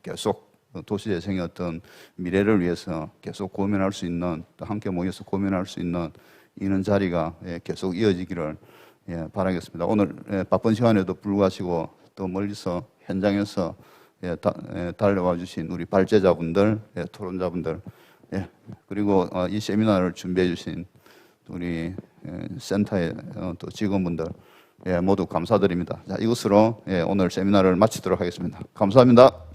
계속 도시재생의 어떤 미래를 위해서 계속 고민할 수 있는 또 함께 모여서 고민할 수 있는 이런 자리가 계속 이어지기를 바라겠습니다. 오늘 바쁜 시간에도 불구하시고 또 멀리서 현장에서 달려와 주신 우리 발제자분들, 토론자분들, 그리고 이 세미나를 준비해 주신 우리 센터의 또 직원분들 모두 감사드립니다. 자, 이것으로 오늘 세미나를 마치도록 하겠습니다. 감사합니다.